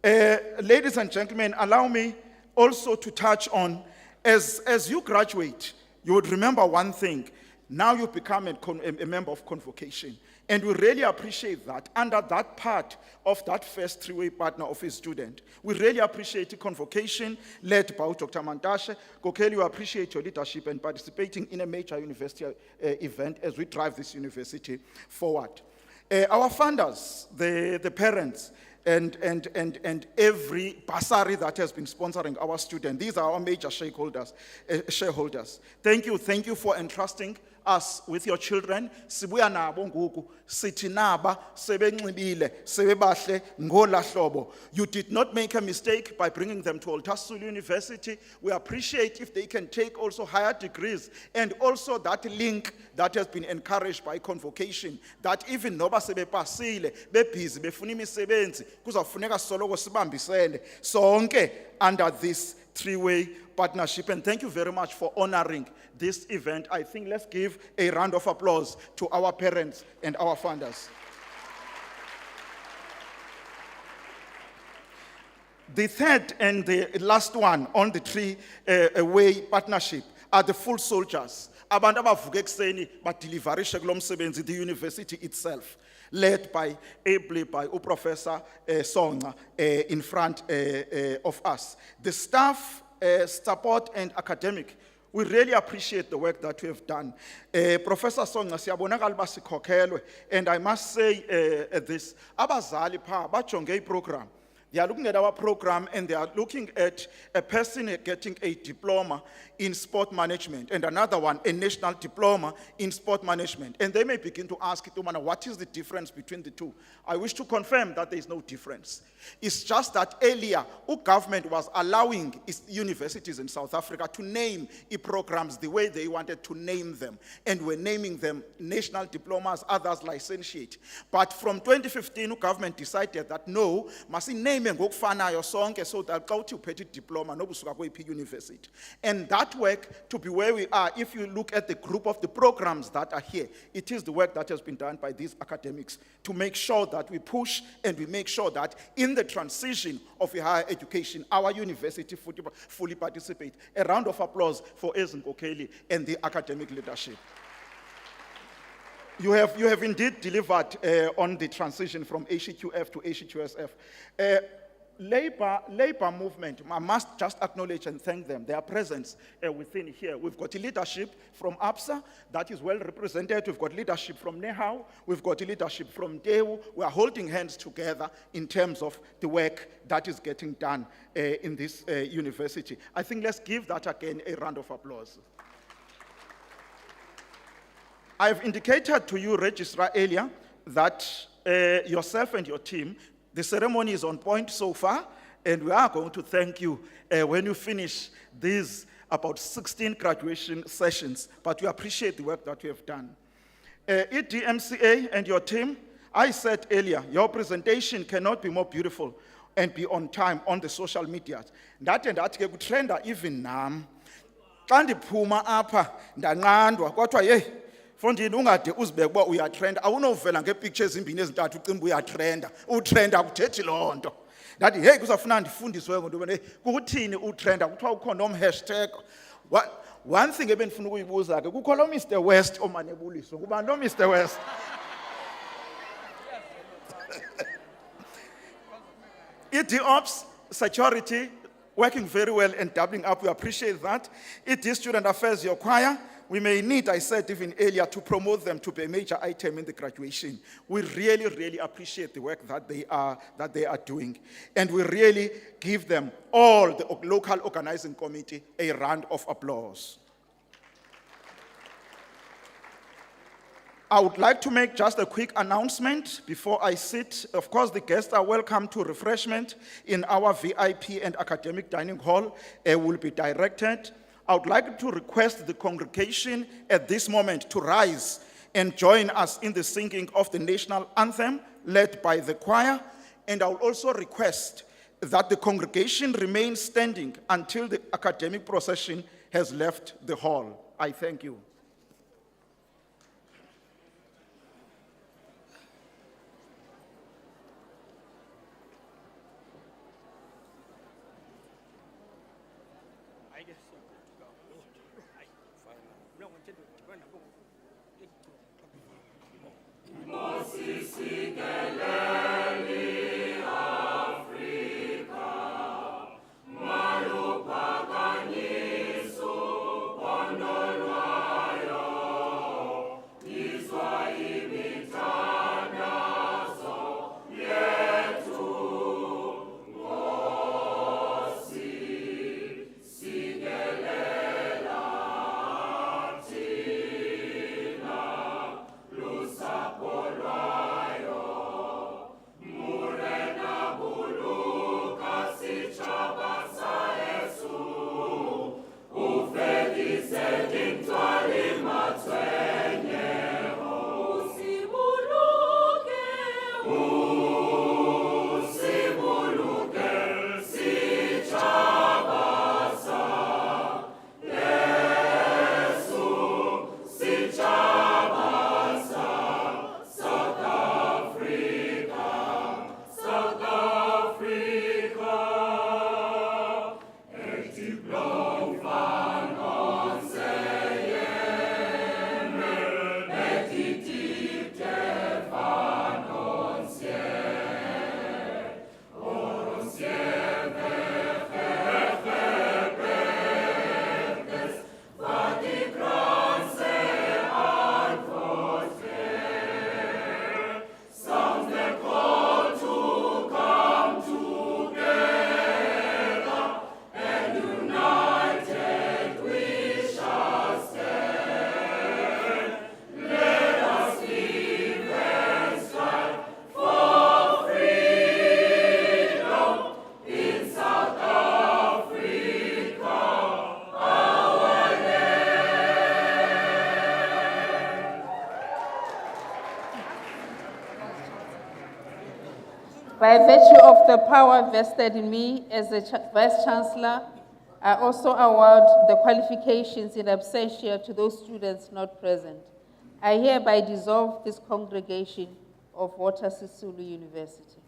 Ladies and gentlemen, allow me also to touch on, as you graduate, you would remember one thing. Now you become a member of convocation. And we really appreciate that. Under that part of that first three-way partner of a student, we really appreciate the convocation led by Dr. Mantashe. Kokeli, we appreciate your leadership and participating in a major university event as we drive this university forward. Our funders, the parents, and every bursary that has been sponsoring our students. These are our major shareholders. Thank you for entrusting us with your children. Sibuya nabo ngoku, sithi naba sebenxibile, sebebahle ngola hlobo. You did not make a mistake by bringing them to Sisulu University. We appreciate if they can take also higher degrees, and also that link that has been encouraged by convocation, that even noba sebepasile, bebhizi befuna imisebenzi, kuzafuneka soloko sibambisene sonke under this three-way partnership. And thank you very much for honoring this event. I think let's give a round of applause to our parents and our funders. The third and the last one on the three-way partnership are the full soldiers. Abantu abavuka ekuseni badeliverishe kulo msebenzi, the university itself, led by Professor Songa in front of us. The staff, support and academic, we really appreciate the work that we have done. Professor Songa, siyabonakala uba sikhokhelwe, and I must say this, abazali pha bajonge program. They are looking at our program and they are looking at a person getting a diploma in sport management and another one, a national diploma in sport management. And they may begin to ask, what is the difference between the two? I wish to confirm that there is no difference. It's just that earlier, our government was allowing its universities in South Africa to name programs the way they wanted to name them. And we're naming them national diplomas, others licentiate. But from 2015, the government decided that no, must name ngokufanayo sonke, so that xa uthi uphethe diploma nobusuka kweyiphi university. And that work to be where we are, if you look at the group of the programs that are here, it is the work that has been done by these academics to make sure that we push and we make sure that in the transition of a higher education, our university fully participate. A round of applause for Ezinkokeli and the academic leadership. You have indeed delivered on the transition from HEQF to HEQSF. Labor movement, I must just acknowledge and thank them, their presence within here. We've got leadership from APSA that is well represented. We've got leadership from NEHAU. We've got leadership from DEU. We are holding hands together in terms of the work that is getting done in this university. I think let's give that again a round of applause. I've indicated to you, Registrar, earlier that yourself and your team, the ceremony is on point so far, and we are going to thank you when you finish these about 16 graduation sessions, but we appreciate the work that you have done. EDMCA and your team, I said earlier, your presentation cannot be more beautiful and be on time on the social media. That and that ke trenda even nam. Xa ndiphuma apha ndanqandwa kodwa hey, Fondini ungade uzibeke uba uyatrenda, awunovela ngepictures ezimbini ezintathu ucimba uyatrenda. Utrenda akuthethi loo nto. Ndathi hey kuzafuna ndifundiswe ngento bene kuthini utrenda kuthiwa ukhona hashtag. One thing ebendifuna ukuyibuza ke kukho lo Mr West omanebuliso. Ngubani lo Mr West? ED Ops, security, working very well and doubling up. We appreciate that. ED Student Affairs, your choir. We may need, I said even earlier, to promote them to be a major item in the graduation. We really, really appreciate the work that they are doing. And we really give them, all the local organizing committee, a round of applause. I would like to make just a quick announcement before I sit. Of course, the guests are welcome to refreshment in our VIP and academic dining hall. Will be directed. I would like to request the congregation at this moment to rise and join us in the singing of the national anthem led by the choir. And I will also request that the congregation remain standing until the academic procession has left the hall. I thank you. Israel. By virtue of the power vested in me as the Vice Chancellor, I also award the qualifications in absentia to those students not present. I hereby dissolve this congregation of Water Sisulu University.